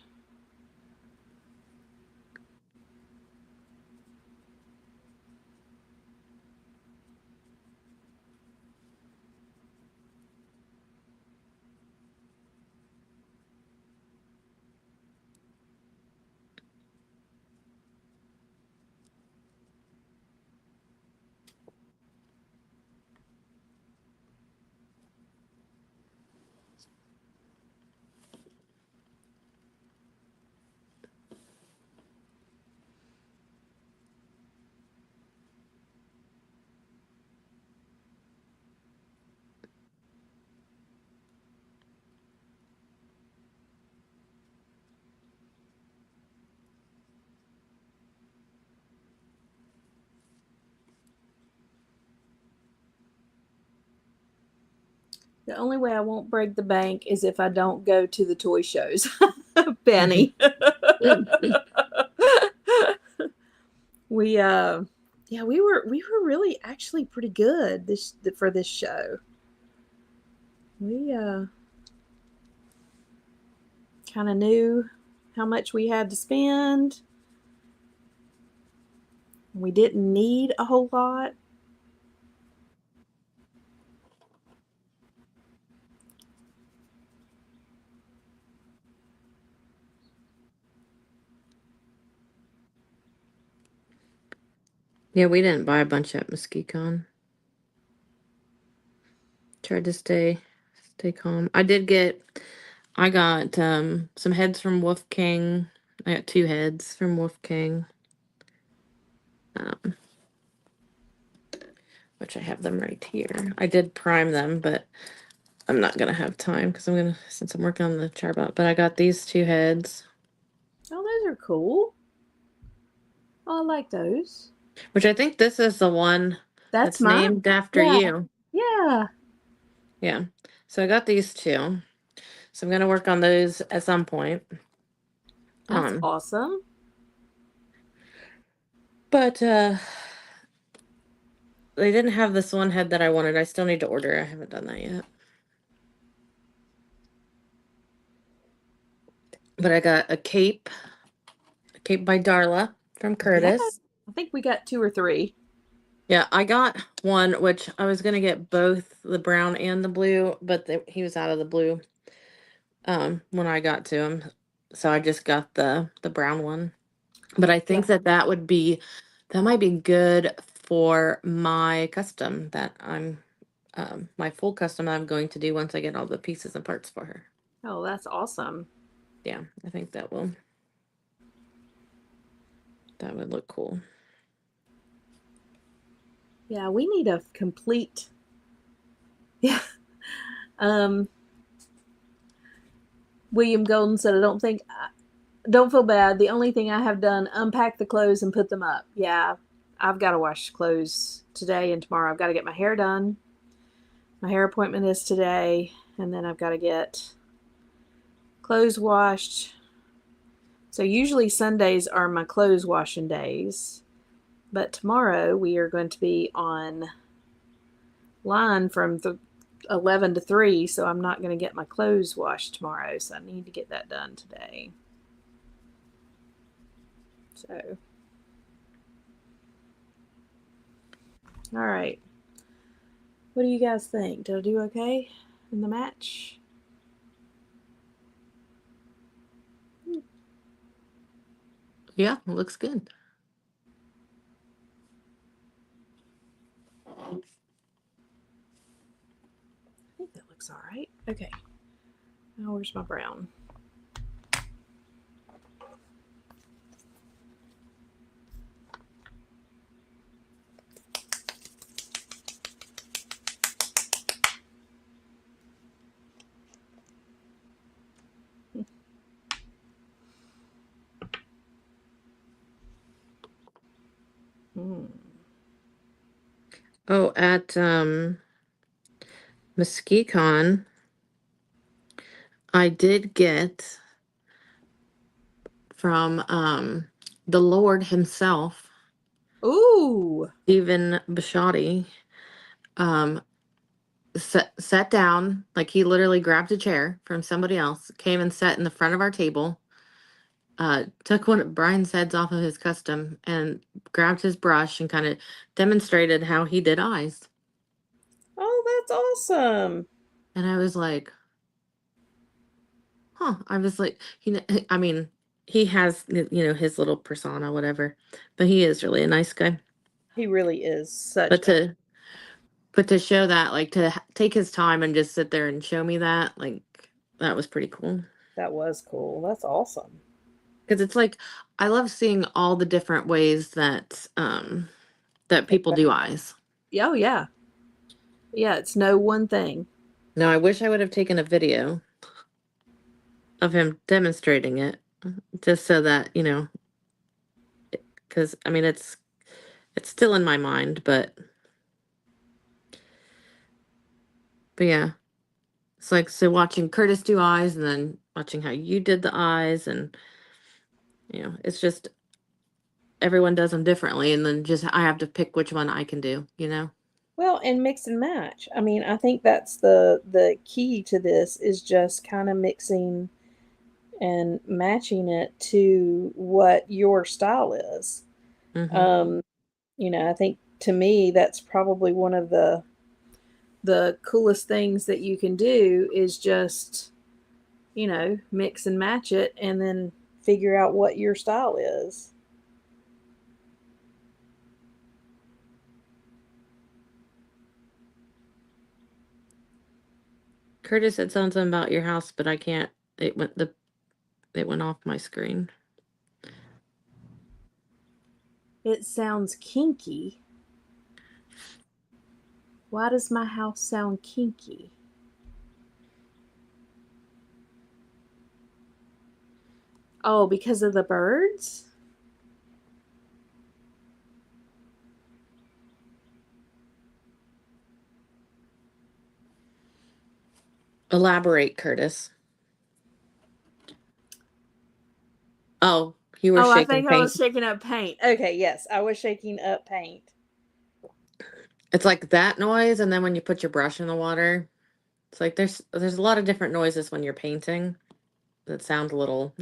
The only way I won't break the bank is if I don't go to the toy shows. Benny. we yeah, we were really actually pretty good for this show. We kind of knew how much we had to spend. We didn't need a whole lot. Yeah, we didn't buy a bunch at Muskecon. Tried to stay calm. I got some heads from Wolf King. I got 2 heads from Wolf King. Um, which I have them right here. I did prime them, but I'm not gonna have time because since I'm working on the charbot. But I got these 2 heads, Oh, those are cool. Oh, I like those. which I think this is the one That's that's mine. named after Yeah. you. Yeah. Yeah. So I got these 2. So I'm gonna work on those at some point. That's awesome. But they didn't have this one head that I wanted. I still need to order. I haven't done that yet. But I got a cape by Darla from Yeah. Curtis. I think we got 2 or 3. Yeah, I got one, which I was gonna get both the brown and the blue, but he was out of the blue when I got to him, so I just got the brown one. But I think Yeah. that might be good for my custom my full custom I'm going to do once I get all the pieces and parts for her. Oh, that's awesome. Yeah, I think that would look cool. Yeah, we need a complete. Yeah. William Golden said, don't feel bad. The only thing I have done, unpack the clothes and put them up. Yeah, I've got to wash clothes today and tomorrow. I've got to get my hair done. My hair appointment is today. and then I've got to get clothes washed. So usually Sundays are my clothes washing days, but tomorrow we are going to be on line from 11 to 3, so I'm not going to get my clothes washed tomorrow, so I need to get that done today. So, all right. What do you guys think? Did I do okay in the match? Yeah, it looks good. I think that looks all right. Okay. Now where's my brown? Oh, at Mesquite-Con, I did get from the Lord himself, Ooh. Stephen Bishotti, sat down, like he literally grabbed a chair from somebody else, came and sat in the front of our table, took one of Brian's heads off of his custom and grabbed his brush and kind of demonstrated how he did eyes. Oh, that's awesome. And I was like, huh. I was like, I mean, he has, his little persona, whatever, but he is really a nice guy. He really is such But a to show that, like to take his time and just sit there and show me that, like that was pretty cool. that was cool. That's awesome. Because it's like I love seeing all the different ways that that people do eyes. Oh yeah. Yeah, it's no one thing. Now I wish I would have taken a video of him demonstrating it, just so that because I mean it's still in my mind, but yeah, it's like so watching Curtis do eyes and then watching how you did the eyes, and it's just everyone does them differently, and then just I have to pick which one I can do. Well, and mix and match. I mean, I think that's the key to this is just kind of mixing and matching it to what your style is. Hmm. Um, I think to me that's probably one of the coolest things that you can do is just, mix and match it and then figure out what your style is. Curtis said something about your house, but I can't. It went off my screen. It sounds kinky. Why does my house sound kinky? Oh, because of the birds? Elaborate, Curtis. Oh, you were Oh, I shaking think I paint. was shaking up paint. Okay, yes, I was shaking up paint. It's like that noise, and then when you put your brush in the water, it's like there's a lot of different noises when you're painting that sound a little.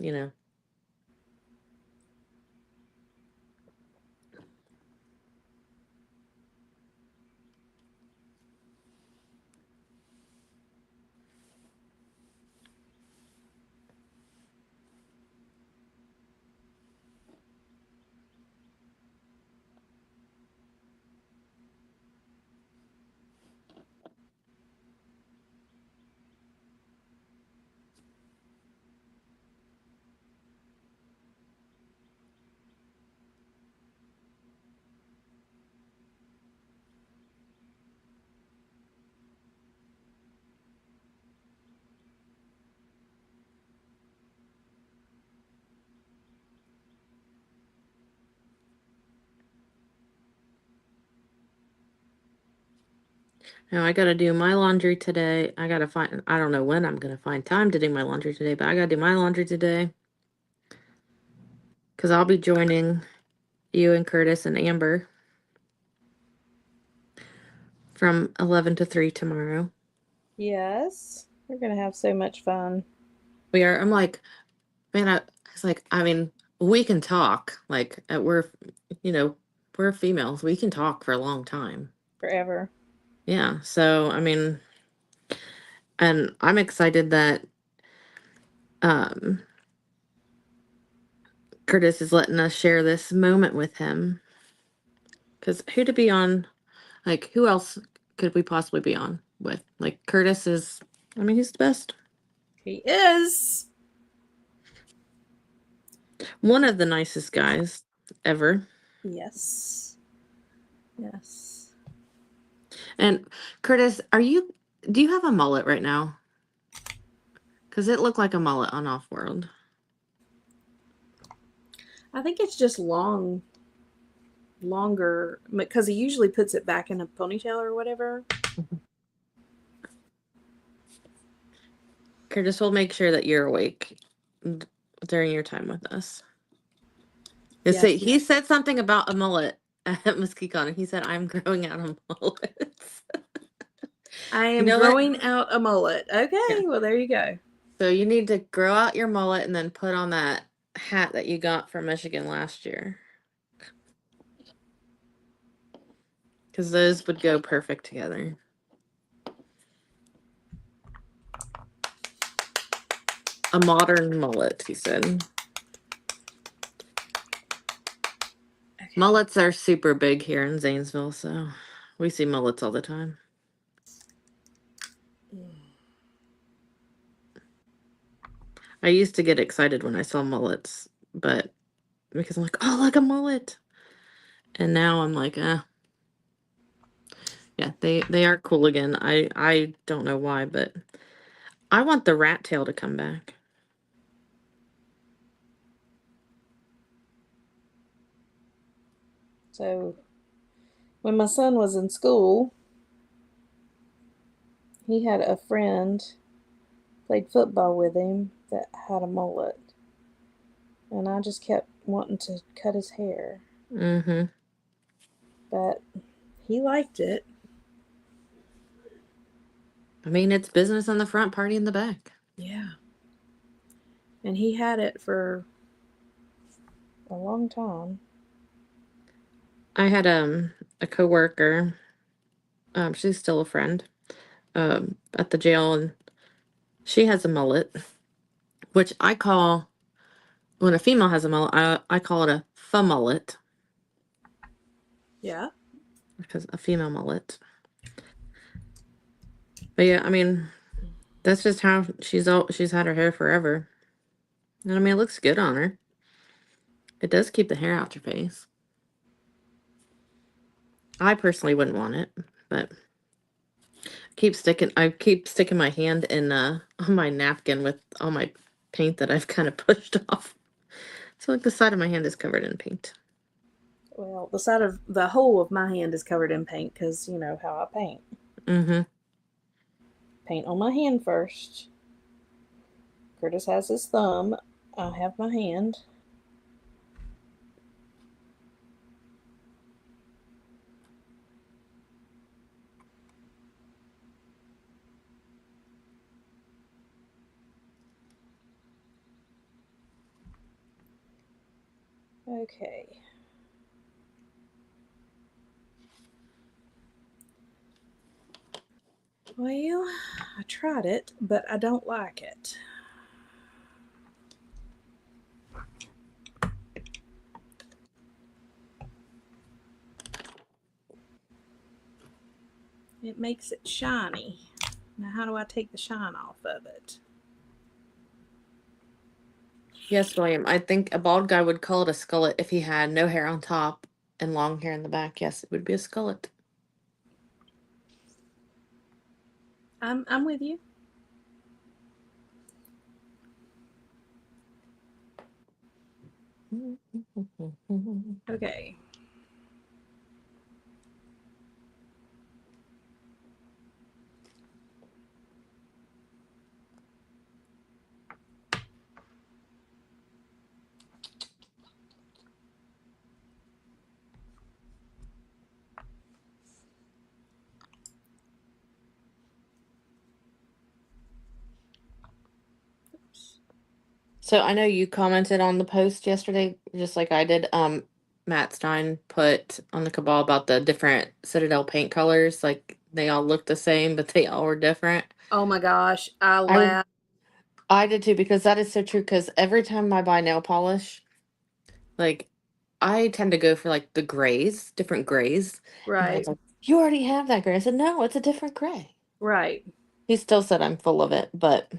Now I gotta do my laundry today. I don't know when I'm gonna find time to do my laundry today, but I gotta do my laundry today. Because I'll be joining you and Curtis and Amber from 11 to 3 tomorrow. Yes. We're going to have so much fun. I'm like, man, I mean, we can talk. Like, we're females. We can talk for a long time. Forever. Yeah. So, I mean, and I'm excited that um, Curtis is letting us share this moment with him. Because who to be on, like, who else could we possibly be on with? Like, Curtis is, I mean, he's the best. He is. One of the nicest guys ever. Yes. Yes. And Curtis, do you have a mullet right now? Because it looked like a mullet on Offworld. I think it's just longer, because he usually puts it back in a ponytail or whatever. Curtis, we'll make sure that you're awake during your time with us. Yes. He said something about a mullet at Muskecon, and he said, I'm growing out a mullet. I am know what? growing out a mullet. Okay, Yeah. well, there you go. So you need to grow out your mullet and then put on that hat that you got from Michigan last year. Because those would go perfect together. A modern mullet, he said. Okay. Mullets are super big here in Zanesville, so we see mullets all the time. I used to get excited when I saw mullets, but because I'm like, oh, like a mullet. And now I'm like, yeah, they are cool again. I don't know why, but I want the rat tail to come back. So, when my son was in school, he had a friend, played football with him, that had a mullet. And I just kept wanting to cut his hair. Mm-hmm. But he liked it. I mean, it's business on the front, party in the back. Yeah. And he had it for a long time. I had a coworker, she's still a friend, at the jail, and she has a mullet, which I call, when a female has a mullet, I call it a mullet. Yeah. Because a female mullet. But yeah, I mean, that's just how she's had her hair forever. And I mean, it looks good on her. It does keep the hair out your face. I personally wouldn't want it, but I keep sticking my hand in on my napkin with all my paint that I've kind of pushed off. So like the side of my hand is covered in paint. Well, the whole of my hand is covered in paint because you know how I paint. Mm-hmm. Paint on my hand first. Curtis has his thumb. I have my hand. Okay. Well, I tried it, but I don't like it. It makes it shiny. Now, how do I take the shine off of it? Yes, William. I think a bald guy would call it a skullet if he had no hair on top and long hair in the back. Yes, it would be a skullet. I'm with you. Okay. So I know you commented on the post yesterday, just like I did. Matt Stein put on the Cabal about the different Citadel paint colors. Like they all look the same, but they all were different. Oh my gosh, I I laughed. I did too, because that is so true. Because every time I buy nail polish, like I tend to go for like the grays, different grays. And Right, Matt's like, "You already have that gray." I said, "No, it's a different gray." right. He still said I'm full of it, but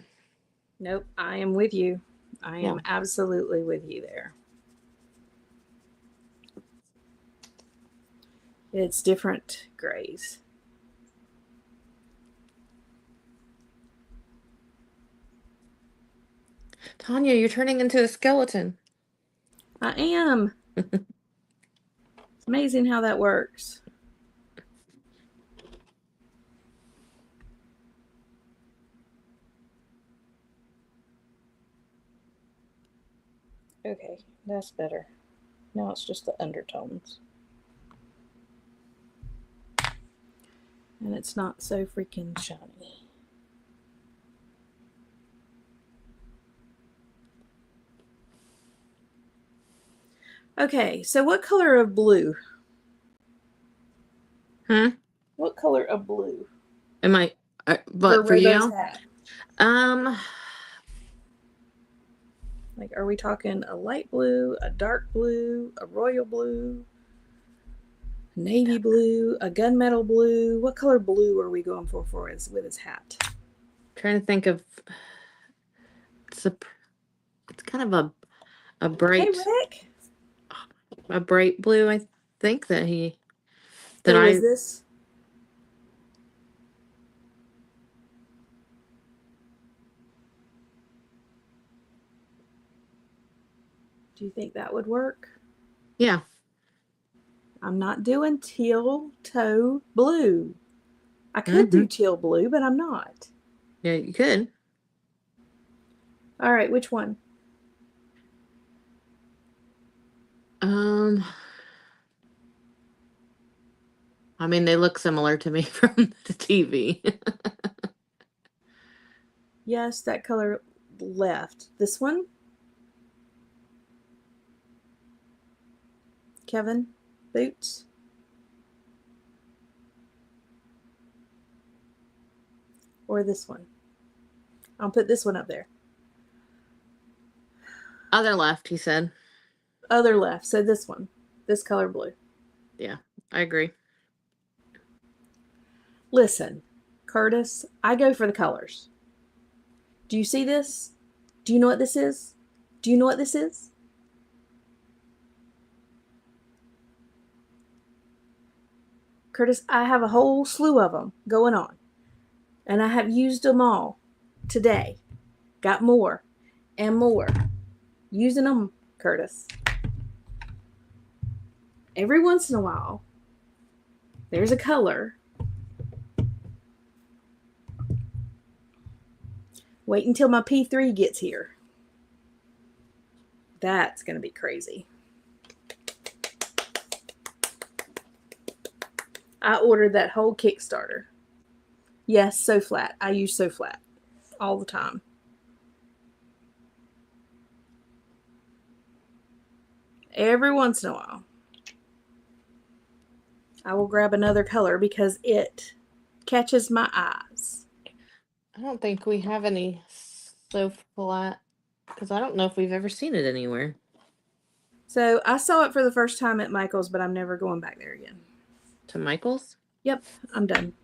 Nope, I am with you. I yeah. am absolutely with you there. It's different grays. Tanya, you're turning into a skeleton. I am. It's amazing how that works. Okay, that's better. Now it's just the undertones. And it's not so freaking shiny. Okay, so what color of blue? What color of blue? Am I? But for Robo's you? hat. Um, Like, are we talking a light blue, a dark blue, a royal blue, navy blue, a gunmetal blue? What color blue are we going for with his hat? trying to think of. It's kind of a bright Hey, Rick. blue. I think that Who is this? Do you think that would work? Yeah. I'm not doing teal toe blue. I could do teal blue, but I'm not. Yeah, you could. All right, which one? I mean, they look similar to me from the TV. Yes, that color left. This one? Kevin? Boots? Or this one? I'll put this one up there. Other left, he said. Other left. So this one. This color blue. Yeah, I agree. Listen, Curtis, I go for the colors. Do you see this? Do you know what this is? Do you know what this is? Curtis, I have a whole slew of them going on. And I have used them all today. Got more and more. Using them, Curtis. Every once in a while, there's a color. Wait until my P3 gets here. That's going to be crazy. I ordered that whole Kickstarter. Yes, So Flat. I use So Flat all the time. Every once in a while, I will grab another color because it catches my eyes. I don't think we have any So Flat, because I don't know if we've ever seen it anywhere. So I saw it for the first time at Michael's, but I'm never going back there again. To Michael's? Yep, I'm done.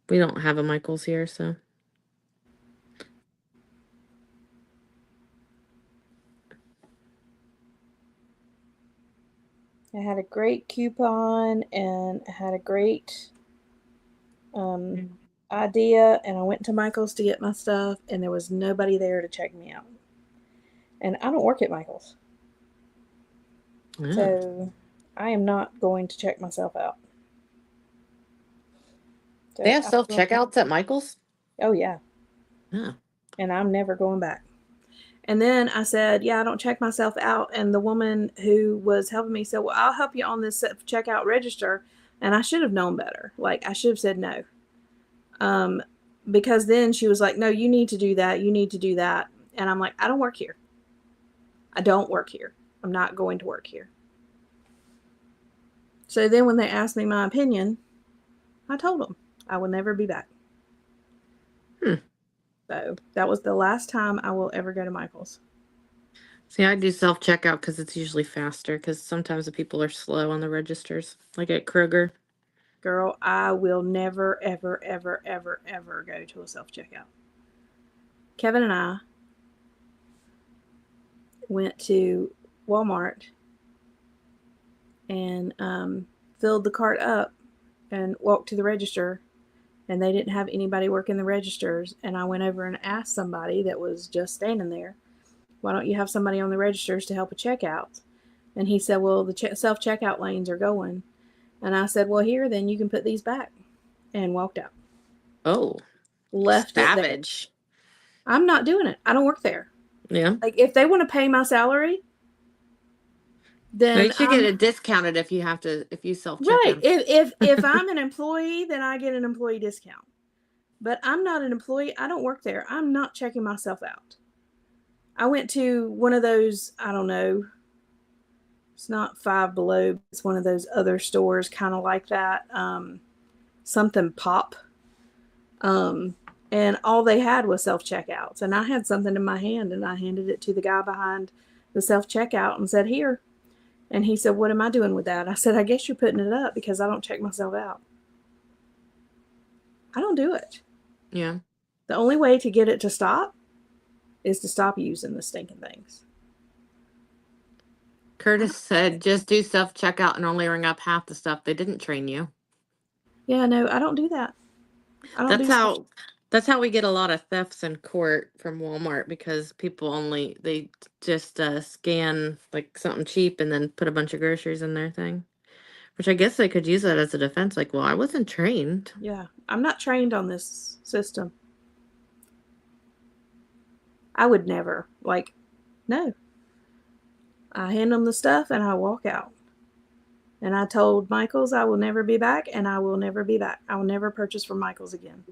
We don't have a Michael's here, so. I had a great coupon and I had a great idea, and I went to Michael's to get my stuff, and there was nobody there to check me out. And I don't work at Michael's. Yeah. So I am not going to check myself out. So They have self-checkouts at Michael's? Oh, yeah. Yeah. And I'm never going back. And then I said, yeah, I don't check myself out. And the woman who was helping me said, well, I'll help you on this checkout register. And I should have known better. Like, I should have said no. Because then she was like, no, you need to do that. You need to do that. And I'm like, I don't work here. I don't work here. I'm not going to work here. So then when they asked me my opinion, I told them I will never be back. So that was the last time I will ever go to Michael's. See, I do self-checkout because it's usually faster because sometimes the people are slow on the registers, like at Kroger. Girl, I will never, ever, ever, ever, ever go to a self-checkout. Kevin and I went to Walmart and filled the cart up and walked to the register, and they didn't have anybody working the registers. And I went over and asked somebody that was just standing there, why don't you have somebody on the registers to help with checkout? And he said, well, the self-checkout lanes are going. And I said, well, here, then you can put these back. And walked out. Oh, Left savage. it there. I'm not doing it. I don't work there. Yeah. Like, if they want to pay my salary, then No, you should get it discounted if you self-check right. out. If I'm an employee, then I get an employee discount. But I'm not an employee. I don't work there. I'm not checking myself out. I went to one of those, I don't know, it's not Five Below, but it's one of those other stores kind of like that, something pop. And all they had was self-checkouts. And I had something in my hand, and I handed it to the guy behind the self-checkout and said, here. And he said, what am I doing with that? I said, I guess you're putting it up because I don't check myself out. I don't do it. Yeah. The only way to get it to stop is to stop using the stinking things. Curtis said, just do self-checkout and only ring up half the stuff. They didn't train you. Yeah, no, I don't do that. That's how we get a lot of thefts in court from Walmart, because people they just scan like something cheap and then put a bunch of groceries in their thing, which I guess they could use that as a defense. Like, well, I wasn't trained. Yeah, I'm not trained on this system. I would never. Like, no. I hand them the stuff and I walk out. And I told Michael's I will never be back, and I will never be back. I will never purchase from Michael's again.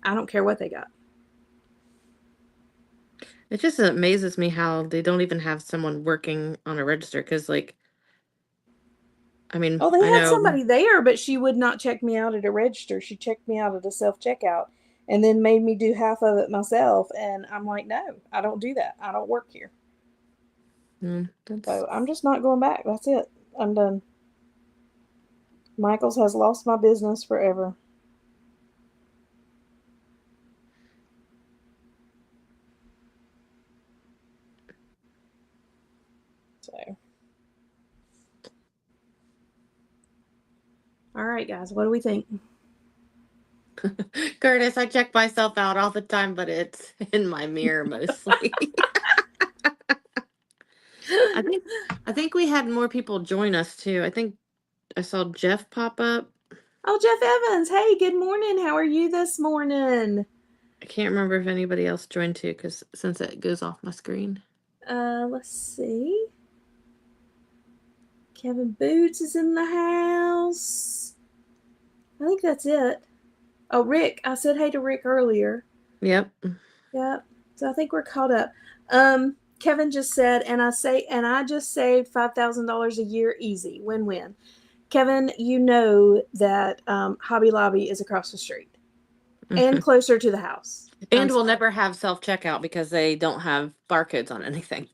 I don't care what they got. It just amazes me how they don't even have someone working on a register, because, like, I mean, Oh, they I had know somebody there, but she would not check me out at a register. She checked me out at a self-checkout and then made me do half of it myself. And I'm like, no, I don't do that. I don't work here. So I'm just not going back. That's it. I'm done. Michael's has lost my business forever. So, all right, guys, what do we think? Curtis, I check myself out all the time, but it's in my mirror mostly. I think we had more people join us too. I think I saw Jeff pop up. Oh, Jeff Evans. Hey, good morning. How are you this morning? I can't remember if anybody else joined too, because since it goes off my screen. Let's see. Kevin Boots is in the house. I think that's it. Oh, Rick. I said hey to Rick earlier. Yep. Yep. So I think we're caught up. Kevin just said, and I just saved $5,000 a year, easy, win-win. Kevin, you know that Hobby Lobby is across the street and closer to the house. And we'll never have self-checkout because they don't have barcodes on anything.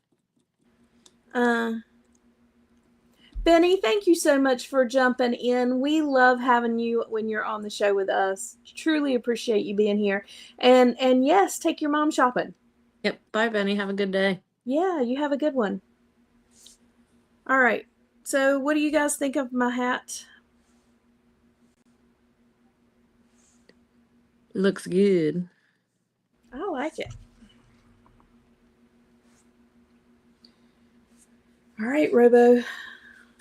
Benny, thank you so much for jumping in. We love having you when you're on the show with us. Truly appreciate you being here. And yes, take your mom shopping. Yep. Bye, Benny. Have a good day. Yeah, you have a good one. All right. So what do you guys think of my hat? Looks good. I like it. All right, Robo.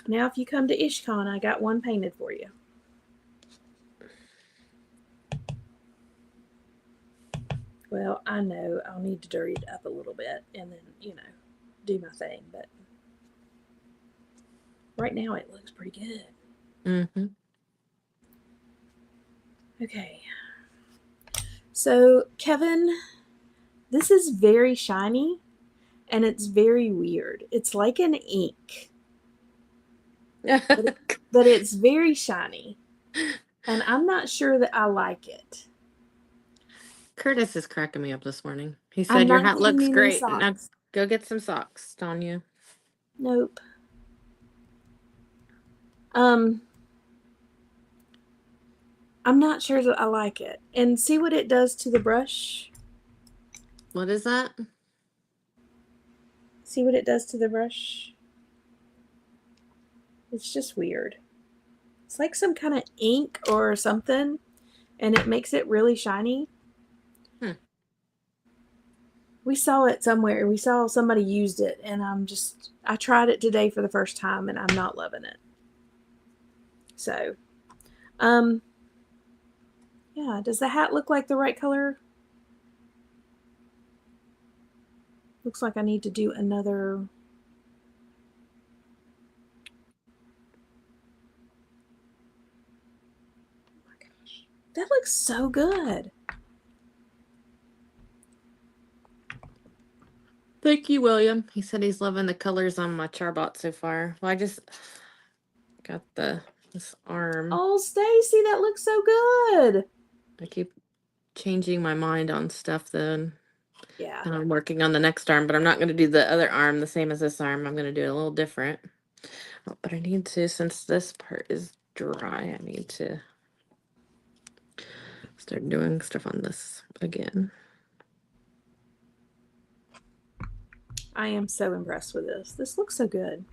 Now if you come to IshCon, I got one painted for you. Well, I know I'll need to dirty it up a little bit and then, do my thing. But right now it looks pretty good. Mm-hmm. Okay. So, Kevin, This is very shiny and it's very weird. It's like an ink, but it's very shiny. And I'm not sure that I like it. Curtis is cracking me up this morning. He I'm said, "Your not hat getting looks any great. Now socks. go get some socks, Tanya." Nope. I'm not sure that I like it. And see what it does to the brush? What is that? See what it does to the brush? It's just weird. It's like some kind of ink or something, and it makes it really shiny. We saw it somewhere. We saw somebody used it, and I tried it today for the first time, and I'm not loving it. So, yeah, does the hat look like the right color? Looks like I need to do another. Oh my gosh. That looks so good. Thank you, William. He said he's loving the colors on my Charbot so far. Well, I just got this arm. Oh, Stacy, that looks so good. I keep changing my mind on stuff then. Yeah. And I'm working on the next arm, but I'm not going to do the other arm the same as this arm. I'm going to do it a little different. Oh, but I need to, since this part is dry, I need to start doing stuff on this again. I am so impressed with this. This looks so good.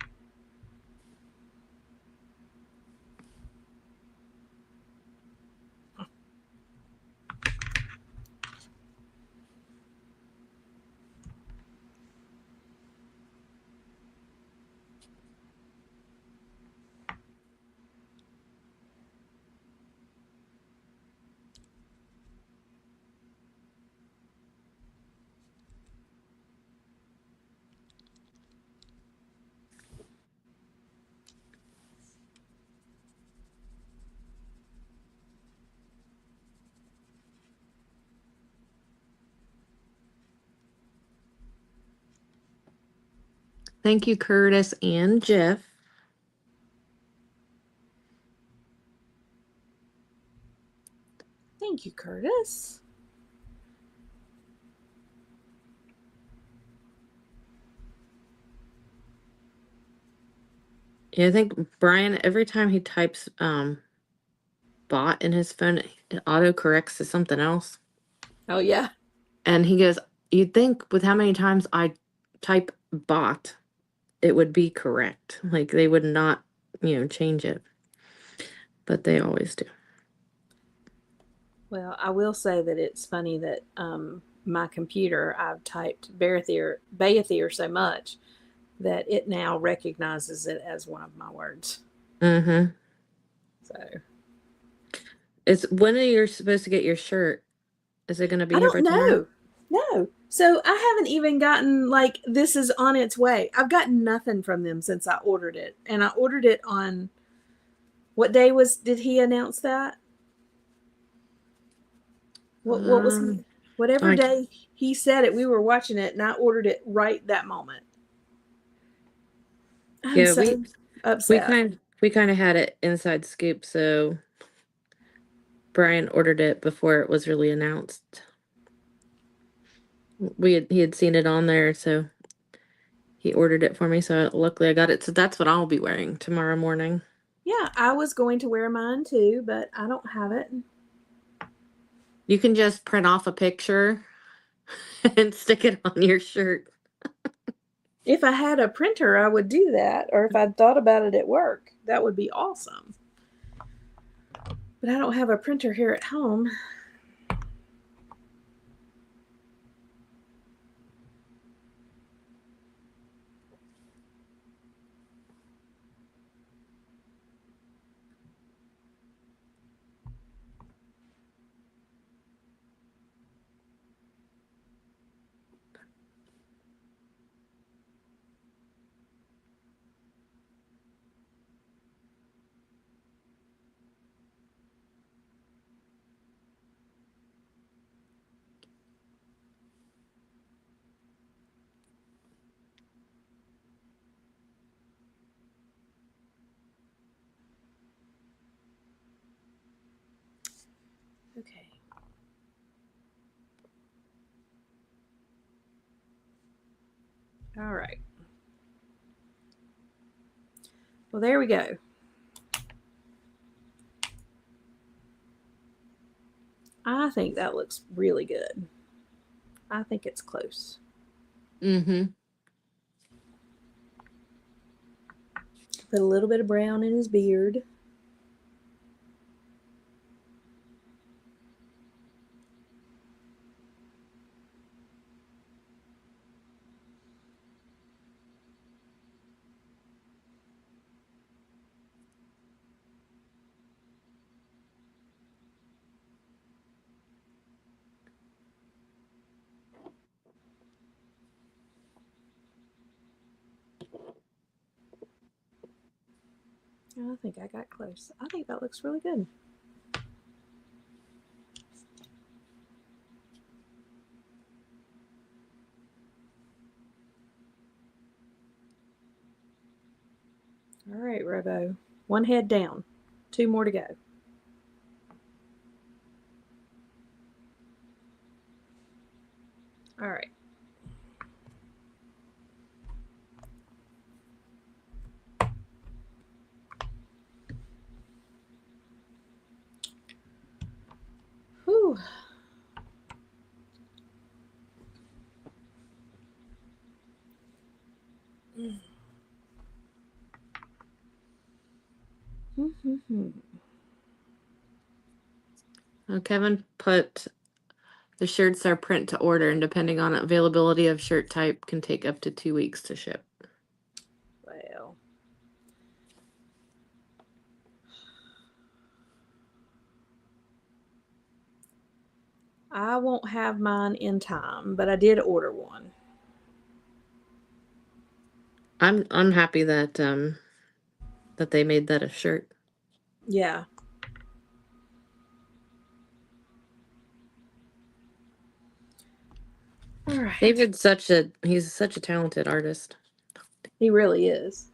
Thank you, Curtis and Jeff. Thank you, Curtis. Yeah, I think Brian, every time he types bot in his phone, it auto corrects to something else. Oh, yeah. And he goes, "You'd think with how many times I type bot, it would be correct. Like they would not, change it. But they always do." Well, I will say that it's funny that my computer, I've typed Bayethir so much that it now recognizes it as one of my words. Mm-hmm. So when are you supposed to get your shirt? Is it going to be I here by don't tomorrow? know. No. So I haven't even gotten this is on its way. I've gotten nothing from them since I ordered it. And I ordered it on what day did he announce that? What was he? Whatever day he said it, we were watching it, and I ordered it right that moment. I'm so upset. We kind of had it inside scoop, so Brian ordered it before it was really announced. He had seen it on there, so he ordered it for me. So luckily I got it. So that's what I'll be wearing tomorrow morning. Yeah, I was going to wear mine too, but I don't have it. You can just print off a picture and stick it on your shirt. If I had a printer, I would do that. Or if I'd thought about it at work, that would be awesome. But I don't have a printer here at home. Okay. All right. Well, there we go. I think that looks really good. I think it's close. Mm-hmm. Put a little bit of brown in his beard. I think I got close. I think that looks really good. All right, Robo. One head down. 2 more to go. All right. Whew. Well, Kevin put the shirts are print to order, and depending on availability of shirt type, can take up to 2 weeks to ship. Well. I won't have mine in time, but I did order one. I'm happy that that they made that a shirt. Yeah. All right. David's he's such a talented artist. He really is.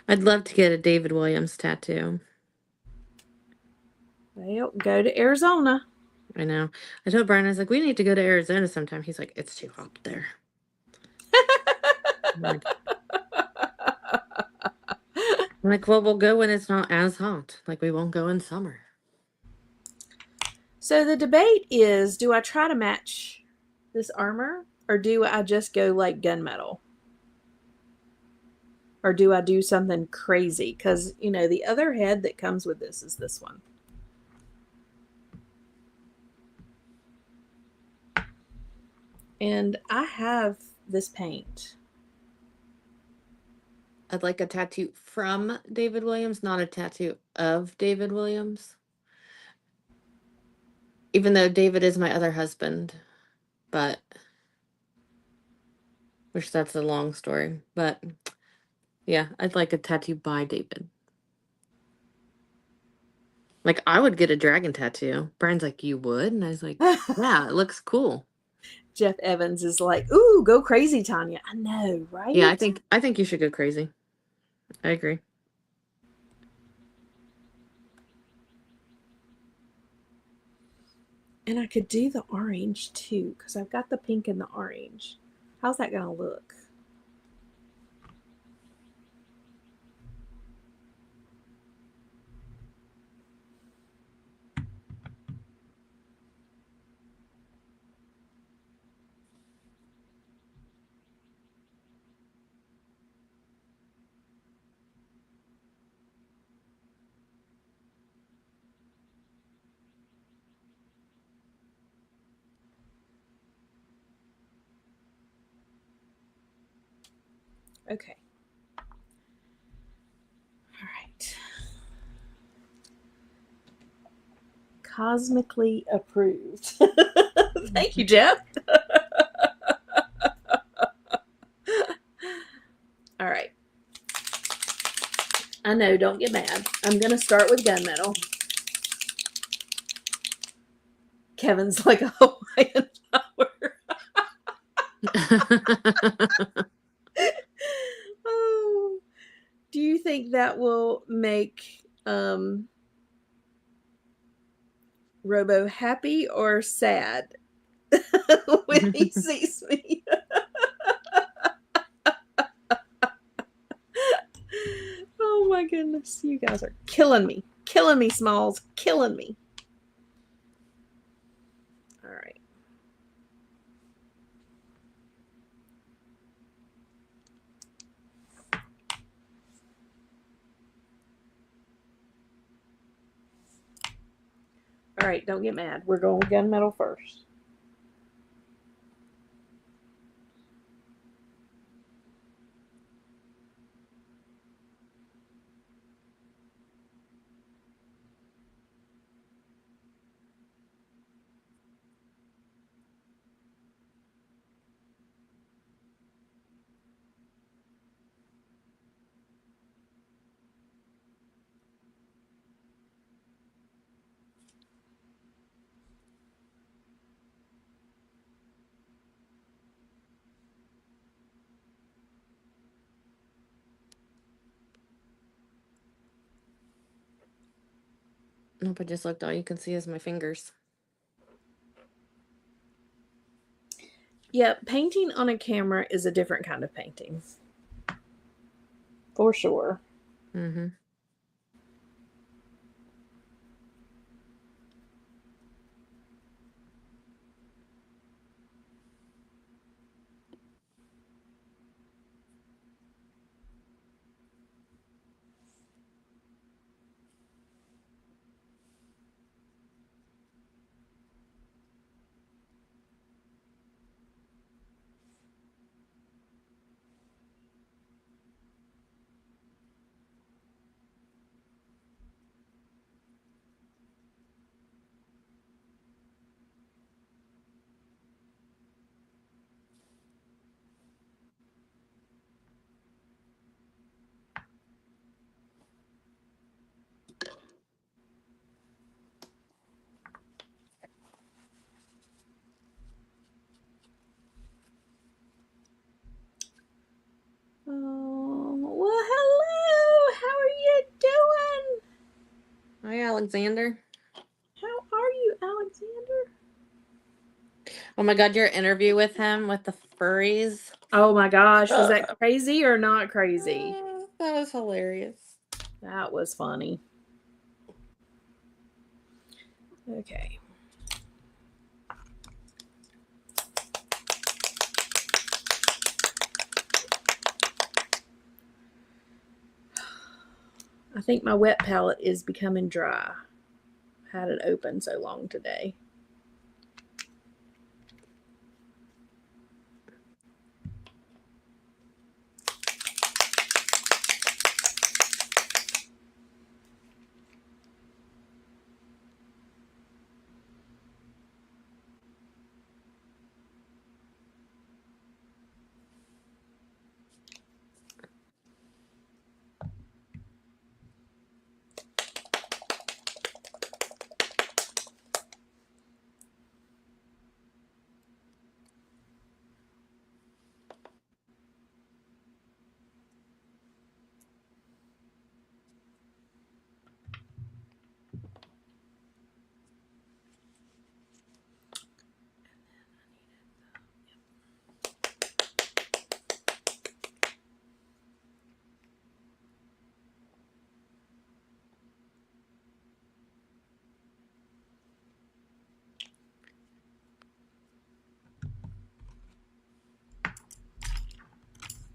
I'd love to get a David Williams tattoo. Well, go to Arizona. I know. I told Brian, I was like, we need to go to Arizona sometime. He's like, it's too hot there. I'm like, well, we'll go when it's not as hot. Like, we won't go in summer. So the debate is, do I try to match this armor or do I just go like gunmetal? Or do I do something crazy? Because, you know, the other head that comes with this is this one. And I have this paint. I'd like a tattoo from David Williams, not a tattoo of David Williams. Even though David is my other husband, but which that's a long story. But yeah, I'd like a tattoo by David. Like, I would get a dragon tattoo. Brian's like, you would? And I was like, yeah, it looks cool. Jeff Evans is like, ooh, go crazy, Tanya. I know, right? Yeah, I think you should go crazy. I agree. And I could do the orange too, because I've got the pink and the orange. How's that going to look? Okay. All right. Cosmically approved. Thank you, Jeff. All right. I know, don't get mad. I'm going to start with gunmetal. Kevin's like a Hawaiian flower. Oh. Do you think that will make Robo happy or sad when he sees me? Oh my goodness. You guys are killing me. Killing me, Smalls. Killing me. All right. All right, don't get mad. We're going gunmetal first. Nope, I just looked. All you can see is my fingers. Yeah, painting on a camera is a different kind of painting. For sure. Mm-hmm. Oh, well, hello. How are you doing? Hi, Alexander. How are you, Alexander? Oh my God, your interview with him with the furries. Oh my gosh, was that crazy or not crazy? That was hilarious. That was funny. Okay. I think my wet palette is becoming dry. Had it open so long today.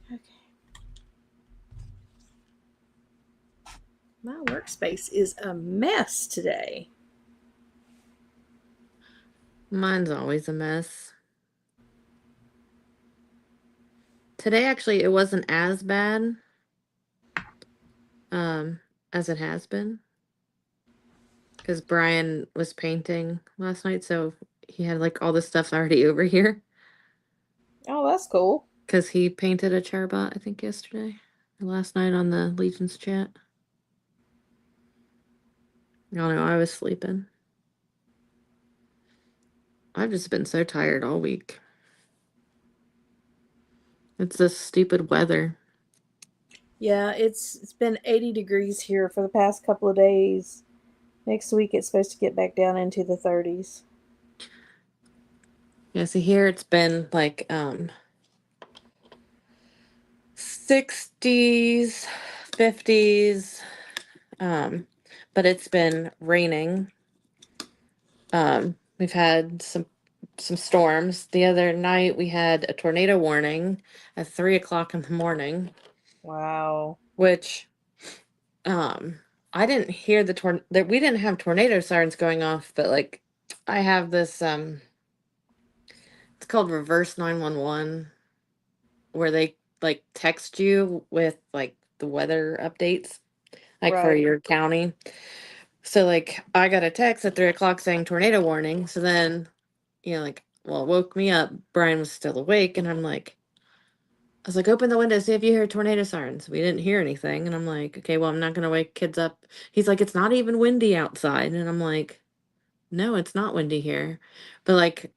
Okay. My workspace is a mess today. Mine's always a mess. Today, actually, it wasn't as bad as it has been. Because Brian was painting last night, so he had like all the stuff already over here. Oh, that's cool. Because he painted a charbot, I think, yesterday. Or last night on the Legion's chat. I don't know, I was sleeping. I've just been so tired all week. It's this stupid weather. Yeah, it's been 80 degrees here for the past couple of days. Next week it's supposed to get back down into the 30s. Yeah, see here it's been like 60s, 50s, but it's been raining. We've had some storms. The other night we had a tornado warning at 3 o'clock in the morning, Wow. which I didn't hear that we didn't have tornado sirens going off, but like I have this it's called reverse 911 where they like text you with like the weather updates like for Right. your county. So like I got a text at 3 o'clock saying tornado warning. So then, like, well, it woke me up. Brian was still awake, and I was like, open the window, see if you hear tornado sirens. We didn't hear anything, and I'm like, okay, well, I'm not gonna wake kids up. He's like, it's not even windy outside, and I'm like, no, it's not windy here, but like,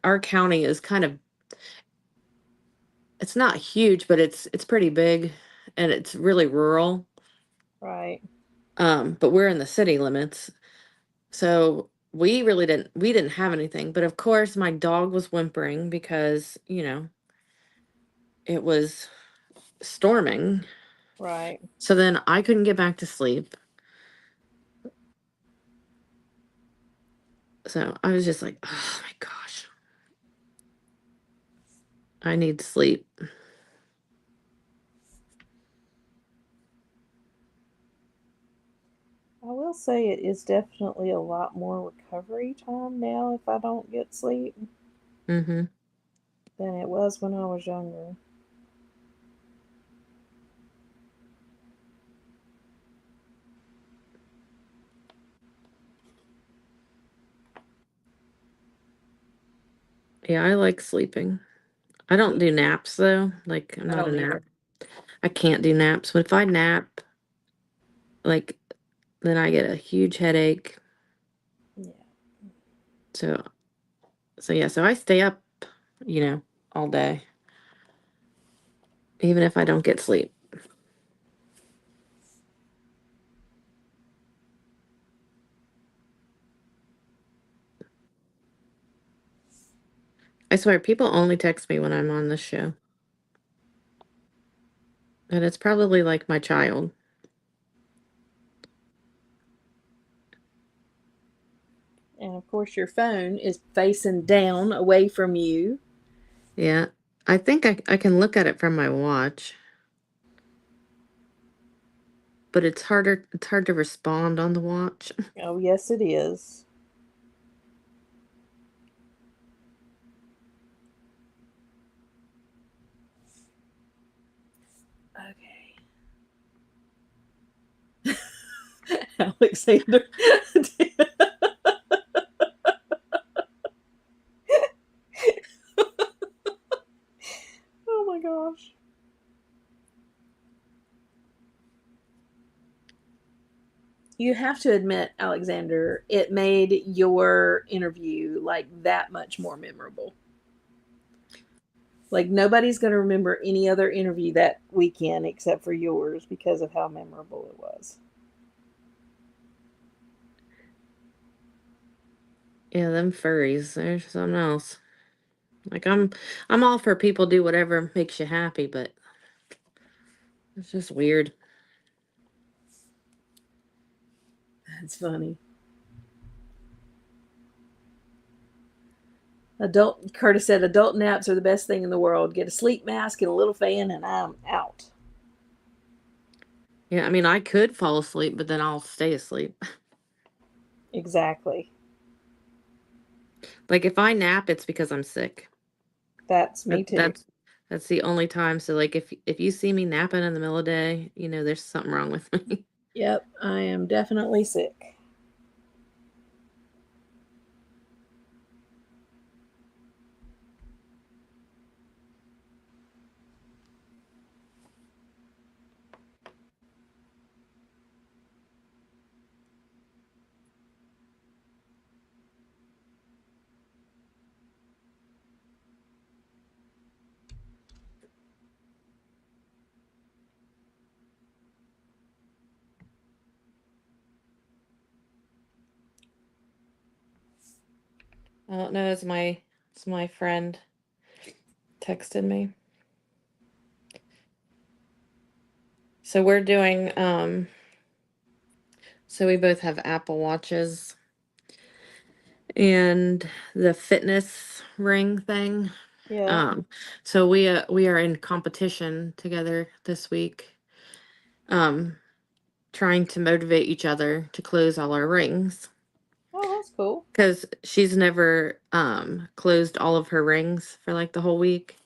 our county is kind of, it's not huge, but it's pretty big, and it's really rural. Right. But we're in the city limits. So we didn't have anything. But of course my dog was whimpering because, it was storming. Right. So then I couldn't get back to sleep. So I was just like, oh my gosh, I need sleep. I will say it is definitely a lot more recovery time now if I don't get sleep Mm-hmm. than it was when I was younger. Yeah, I like sleeping. I don't do naps though. Like I'm I not a don't nap. either. I can't do naps. But if I nap, like then I get a huge headache. Yeah. So so I stay up, all day, even if I don't get sleep. I swear, people only text me when I'm on this show. And it's probably like my child. And of course, your phone is facing down away from you. Yeah. I think I can look at it from my watch, but it's hard to respond on the watch. Oh, yes, it is. Okay. Alexander. Oh my gosh. You have to admit, Alexander, it made your interview like that much more memorable. Like nobody's going to remember any other interview that weekend except for yours because of how memorable it was. Yeah, them furries, they're something else. Like I'm all for people do whatever makes you happy, but it's just weird. That's funny. Adult Curtis said adult naps are the best thing in the world. Get a sleep mask and a little fan and I'm out. Yeah, I mean I could fall asleep, but then I'll stay asleep. Exactly. Like if I nap, it's because I'm sick. That's That me too. that's the only time. So like if you see me napping in the middle of the day, there's something wrong with me. Yep, I am definitely sick. I don't know. It's my friend texted me. So we're doing so we both have Apple Watches and the fitness ring thing. Yeah. So we are in competition together this week. Trying to motivate each other to close all our rings. Oh, that's cool. Because she's never closed all of her rings for like the whole week.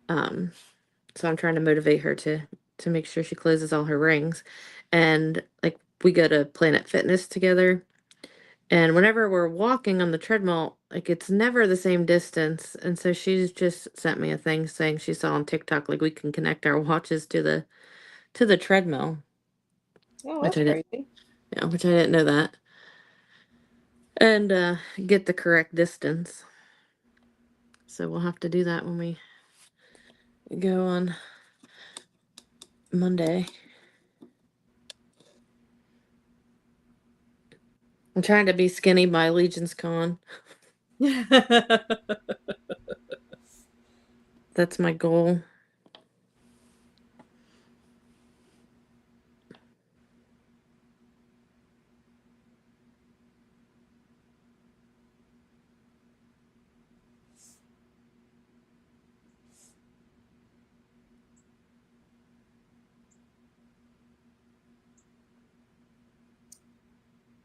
So I'm trying to motivate her to make sure she closes all her rings. And like we go to Planet Fitness together. And whenever we're walking on the treadmill, like it's never the same distance. And so she's just sent me a thing saying she saw on TikTok like we can connect our watches to the treadmill. Oh, Which that's I didn't crazy. which I didn't know that. And get the correct distance. So we'll have to do that when we go on Monday. I'm trying to be skinny by Legion's Con. That's my goal.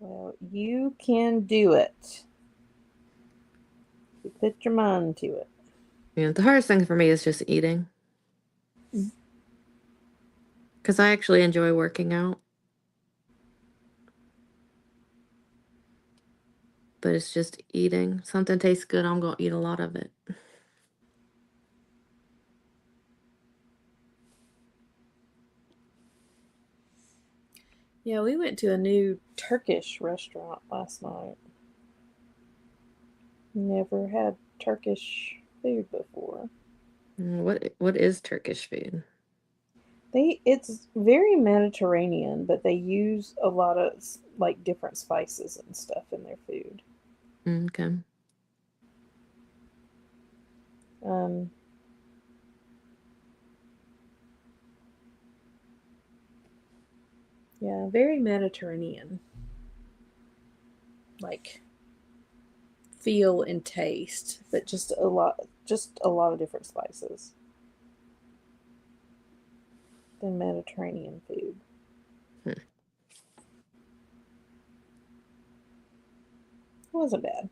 Well, you can do it. You put your mind to it. Yeah, the hardest thing for me is just eating. Because I actually enjoy working out. But it's just eating. Something tastes good, I'm going to eat a lot of it. Yeah, we went to a new Turkish restaurant last night. Never had Turkish food before. What is Turkish food? It's very Mediterranean, but they use a lot of like different spices and stuff in their food. Okay. Um, yeah, very Mediterranean. Like feel and taste, but just a lot of different spices than Mediterranean food. Hmm. It wasn't bad.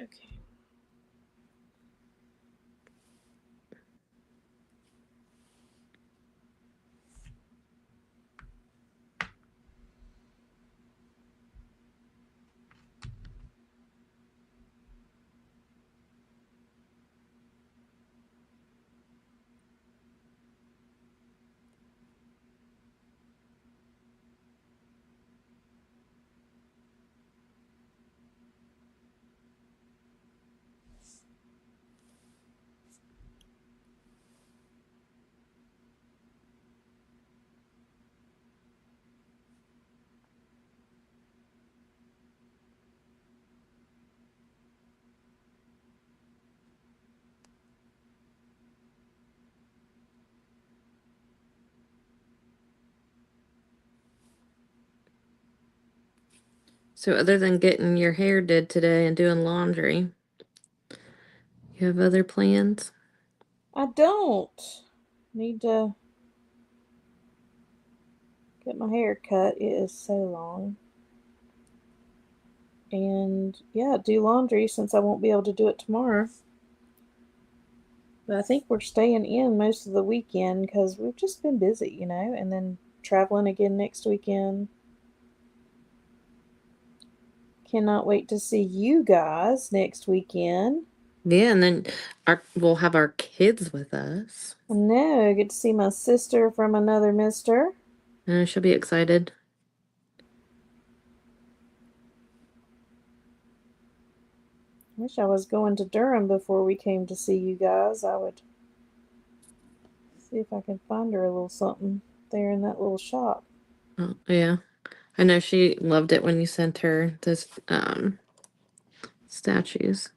Okay. So other than getting your hair did today and doing laundry, you have other plans? I don't need to get my hair cut. It is so long. And yeah, do laundry since I won't be able to do it tomorrow. But I think we're staying in most of the weekend because we've just been busy, and then traveling again next weekend. cannot wait to see you guys next weekend. Yeah, and then we'll have our kids with us. I know, I get to see my sister from another mister. And she'll be excited. Wish I was going to Durham before we came to see you guys. I would see if I can find her a little something there in that little shop. Oh, yeah. I know she loved it when you sent her this statues.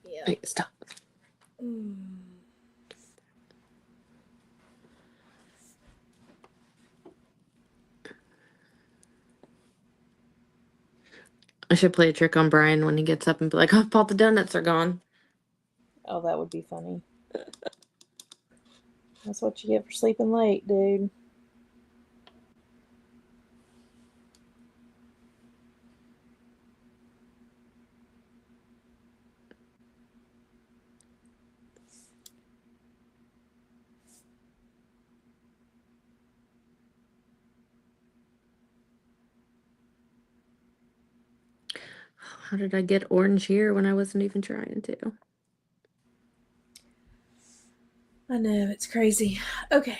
Yeah. Wait, stop. I should play a trick on Brian when he gets up and be like, "Oh, all the donuts are gone." Oh, that would be funny. That's what you get for sleeping late, dude. How did I get orange here when I wasn't even trying to? I know, it's crazy. Okay.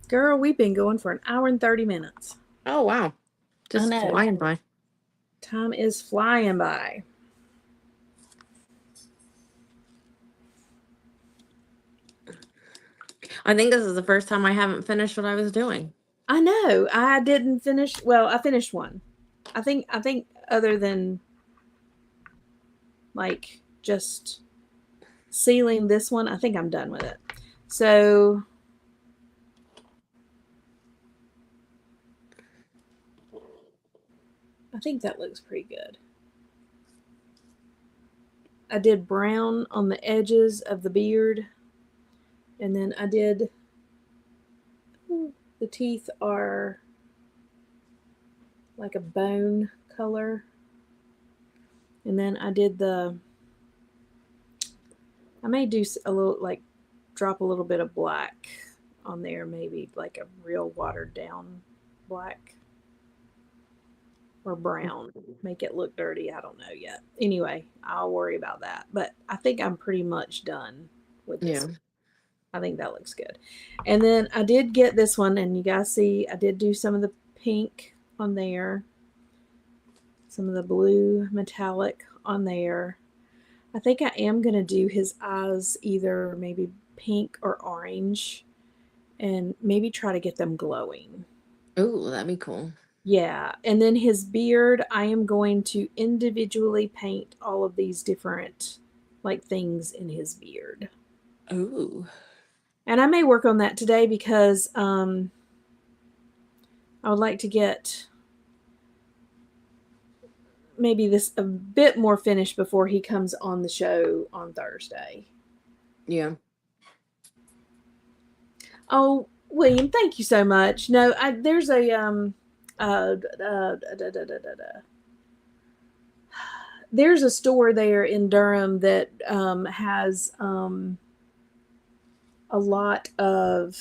Girl, we've been going for an hour and 30 minutes. Oh, wow. Just know. flying by. Time is flying by. I think this is the first time I haven't finished what I was doing. I know. I didn't finish. Well, I finished one. I think other than like just sealing this one, I think I'm done with it. So I think that looks pretty good. I did brown on the edges of the beard, and then I did the teeth are like a bone color, and then I did I may do a little, like drop a little bit of black on there, maybe like a real watered down black or brown, make it look dirty. I don't know yet. Anyway, I'll worry about that. But I think I'm pretty much done with this. Yeah. I think that looks good. And then I did get this one, and you guys see I did do some of the pink on there, some of the blue metallic on there. I think I am going to do his eyes either maybe pink or orange, and maybe try to get them glowing. Oh, that'd be cool. Yeah. And then his beard, I am going to individually paint all of these different like things in his beard. Ooh. And I may work on that today because I would like to get maybe this a bit more finished before he comes on the show on Thursday. Yeah. Oh, William, thank you so much. No, there's a there's a store there in Durham that has a lot of,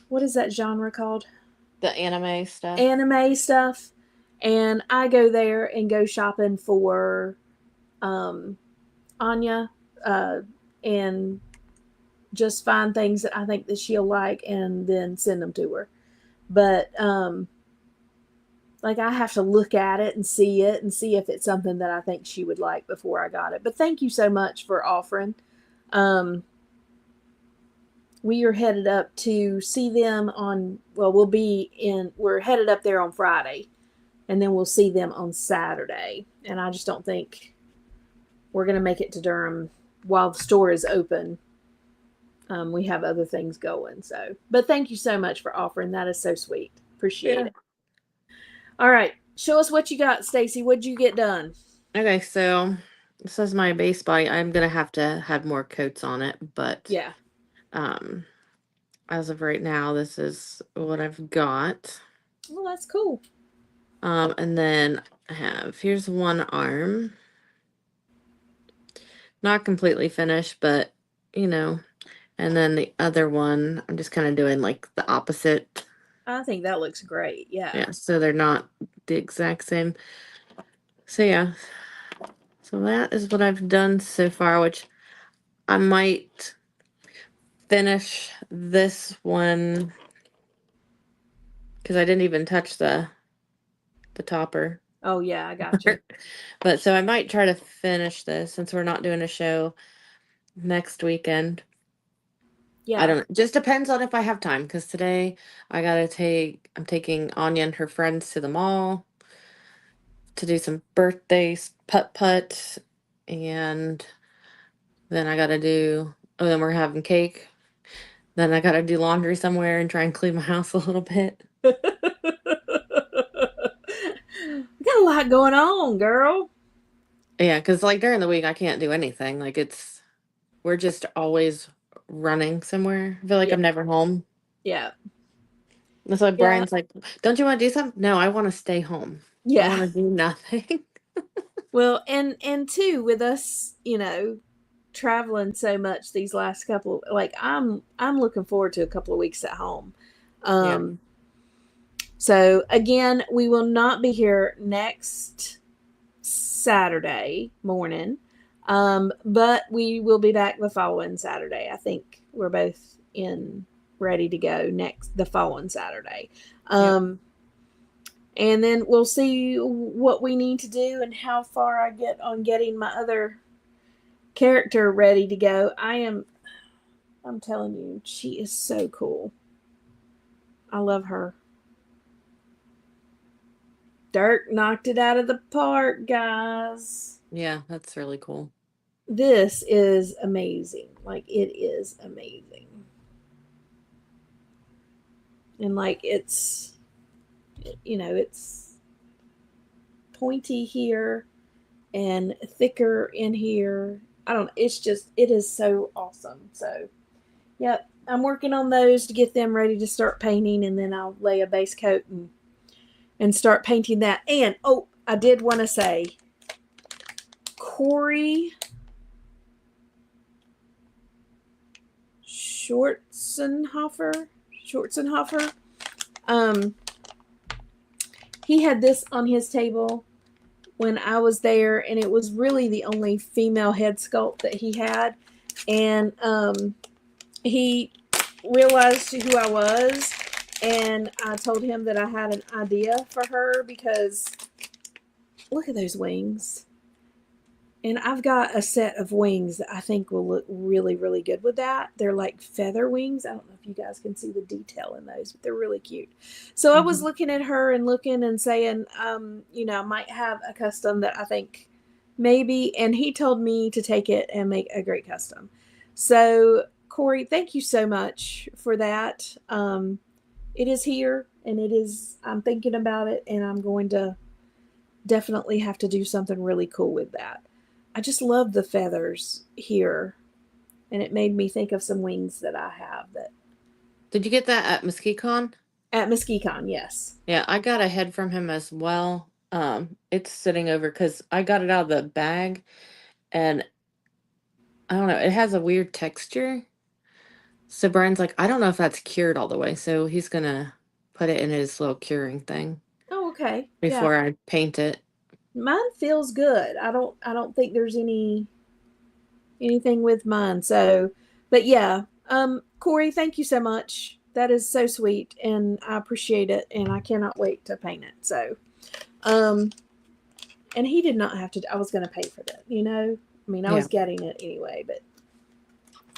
what is that genre called? The anime stuff. Anime stuff. And I go there and go shopping for Anya and just find things that I think that she'll like and then send them to her. But like I have to look at it and see if it's something that I think she would like before I got it. But thank you so much for offering. We are headed up to see them on, well, we're headed up there on Friday, and then we'll see them on Saturday. And I just don't think we're going to make it to Durham while the store is open. We have other things going. So, but thank you so much for offering. That is so sweet. Appreciate it. All right. Show us what you got, Stacy. What'd you get done? Okay, so this is my base body. I'm gonna have to have more coats on it, but Yeah. as of right now, this is what I've got. Well, that's cool. And then I have, here's one arm. not completely finished, but you know. And then the other one, I'm just kind of doing like the opposite. I think that looks great. Yeah. Yeah, so they're not the exact same. So yeah, so that is what I've done so far, which I might finish this one because I didn't even touch the topper. Oh yeah, I got you. But so I might try to finish this since we're not doing a show next weekend. Yeah. I don't, just depends on if I have time because today I'm taking Anya and her friends to the mall to do some birthdays putt, and then I gotta do, oh, then we're having cake. Then I gotta do laundry somewhere and try and clean my house a little bit. We got a lot going on, girl. Yeah, because like during the week I can't do anything. Like we're just always running somewhere. I feel like Yeah. I'm never home. Yeah. That's why Yeah. Brian's like, don't you want to do something? No, I want to stay home. I want Yeah. to do nothing. Well, and too with us, traveling so much these last couple, like I'm looking forward to a couple of weeks at home. So again, we will not be here next Saturday morning. But we will be back the following Saturday. I think we're both ready to go the following Saturday. And then we'll see what we need to do and how far I get on getting my other character ready to go. I'm telling you, she is so cool. I love her. Dirk knocked it out of the park, guys. Yeah, that's really cool. This is amazing. Like, it is amazing. And like it's pointy here and thicker in here. I don't know. It is so awesome. So, yep. I'm working on those to get them ready to start painting, and then I'll lay a base coat and start painting that. And, oh, I did want to say, Corey Schwarzenhofer, he had this on his table when I was there, and it was really the only female head sculpt that he had. And he realized who I was, and I told him that I had an idea for her because look at those wings. And I've got a set of wings that I think will look really, really good with that. They're like feather wings. I don't know if you guys can see the detail in those, but they're really cute. So I was looking at her and looking and saying, I might have a custom that I think maybe. And he told me to take it and make a great custom. So, Corey, thank you so much for that. It is here, and I'm thinking about it, and I'm going to definitely have to do something really cool with that. I just love the feathers here, and it made me think of some wings that I have. Did you get that at MesquiteCon? At MesquiteCon, yes. Yeah, I got a head from him as well. It's sitting over because I got it out of the bag, and I don't know, it has a weird texture. So Brian's like, I don't know if that's cured all the way, so he's gonna put it in his little curing thing. Oh, okay. Before I paint it. Mine feels good. I don't think there's anything with mine. So, but yeah, Corey, thank you so much. That is so sweet, and I appreciate it, and I cannot wait to paint it. So, and he did not have to. I was going to pay for that, I was getting it anyway, but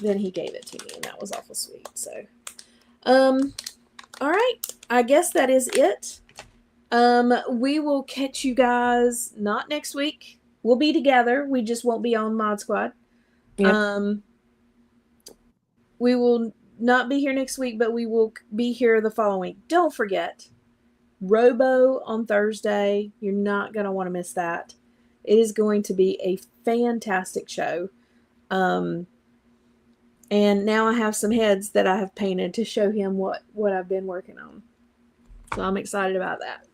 then he gave it to me, and that was awful sweet. So, all right, I guess that is it. We will catch you guys not next week. We'll be together. We just won't be on Mod Squad. Yep. We will not be here next week, but we will be here the following week. Don't forget, Robo on Thursday. You're not going to want to miss that. It is going to be a fantastic show. And now I have some heads that I have painted to show him what I've been working on. So I'm excited about that.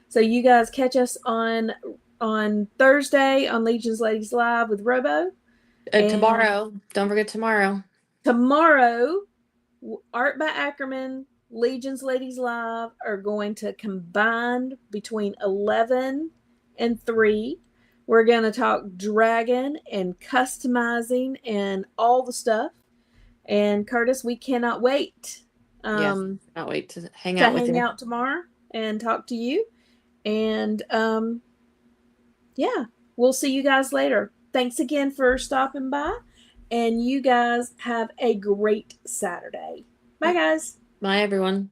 So you guys catch us on Thursday on Legion's Ladies Live with Robo. And Tomorrow, don't forget tomorrow. tomorrow, Art by Ackerman, Legion's Ladies Live are going to combine between 11 and 3. We're going to talk dragon and customizing and all the stuff. And Curtis, we cannot wait. Yes, cannot wait to hang out with you. Out tomorrow and talk to you. And yeah, we'll see you guys later. Thanks again for stopping by. And you guys have a great Saturday. Bye, guys. Bye, everyone.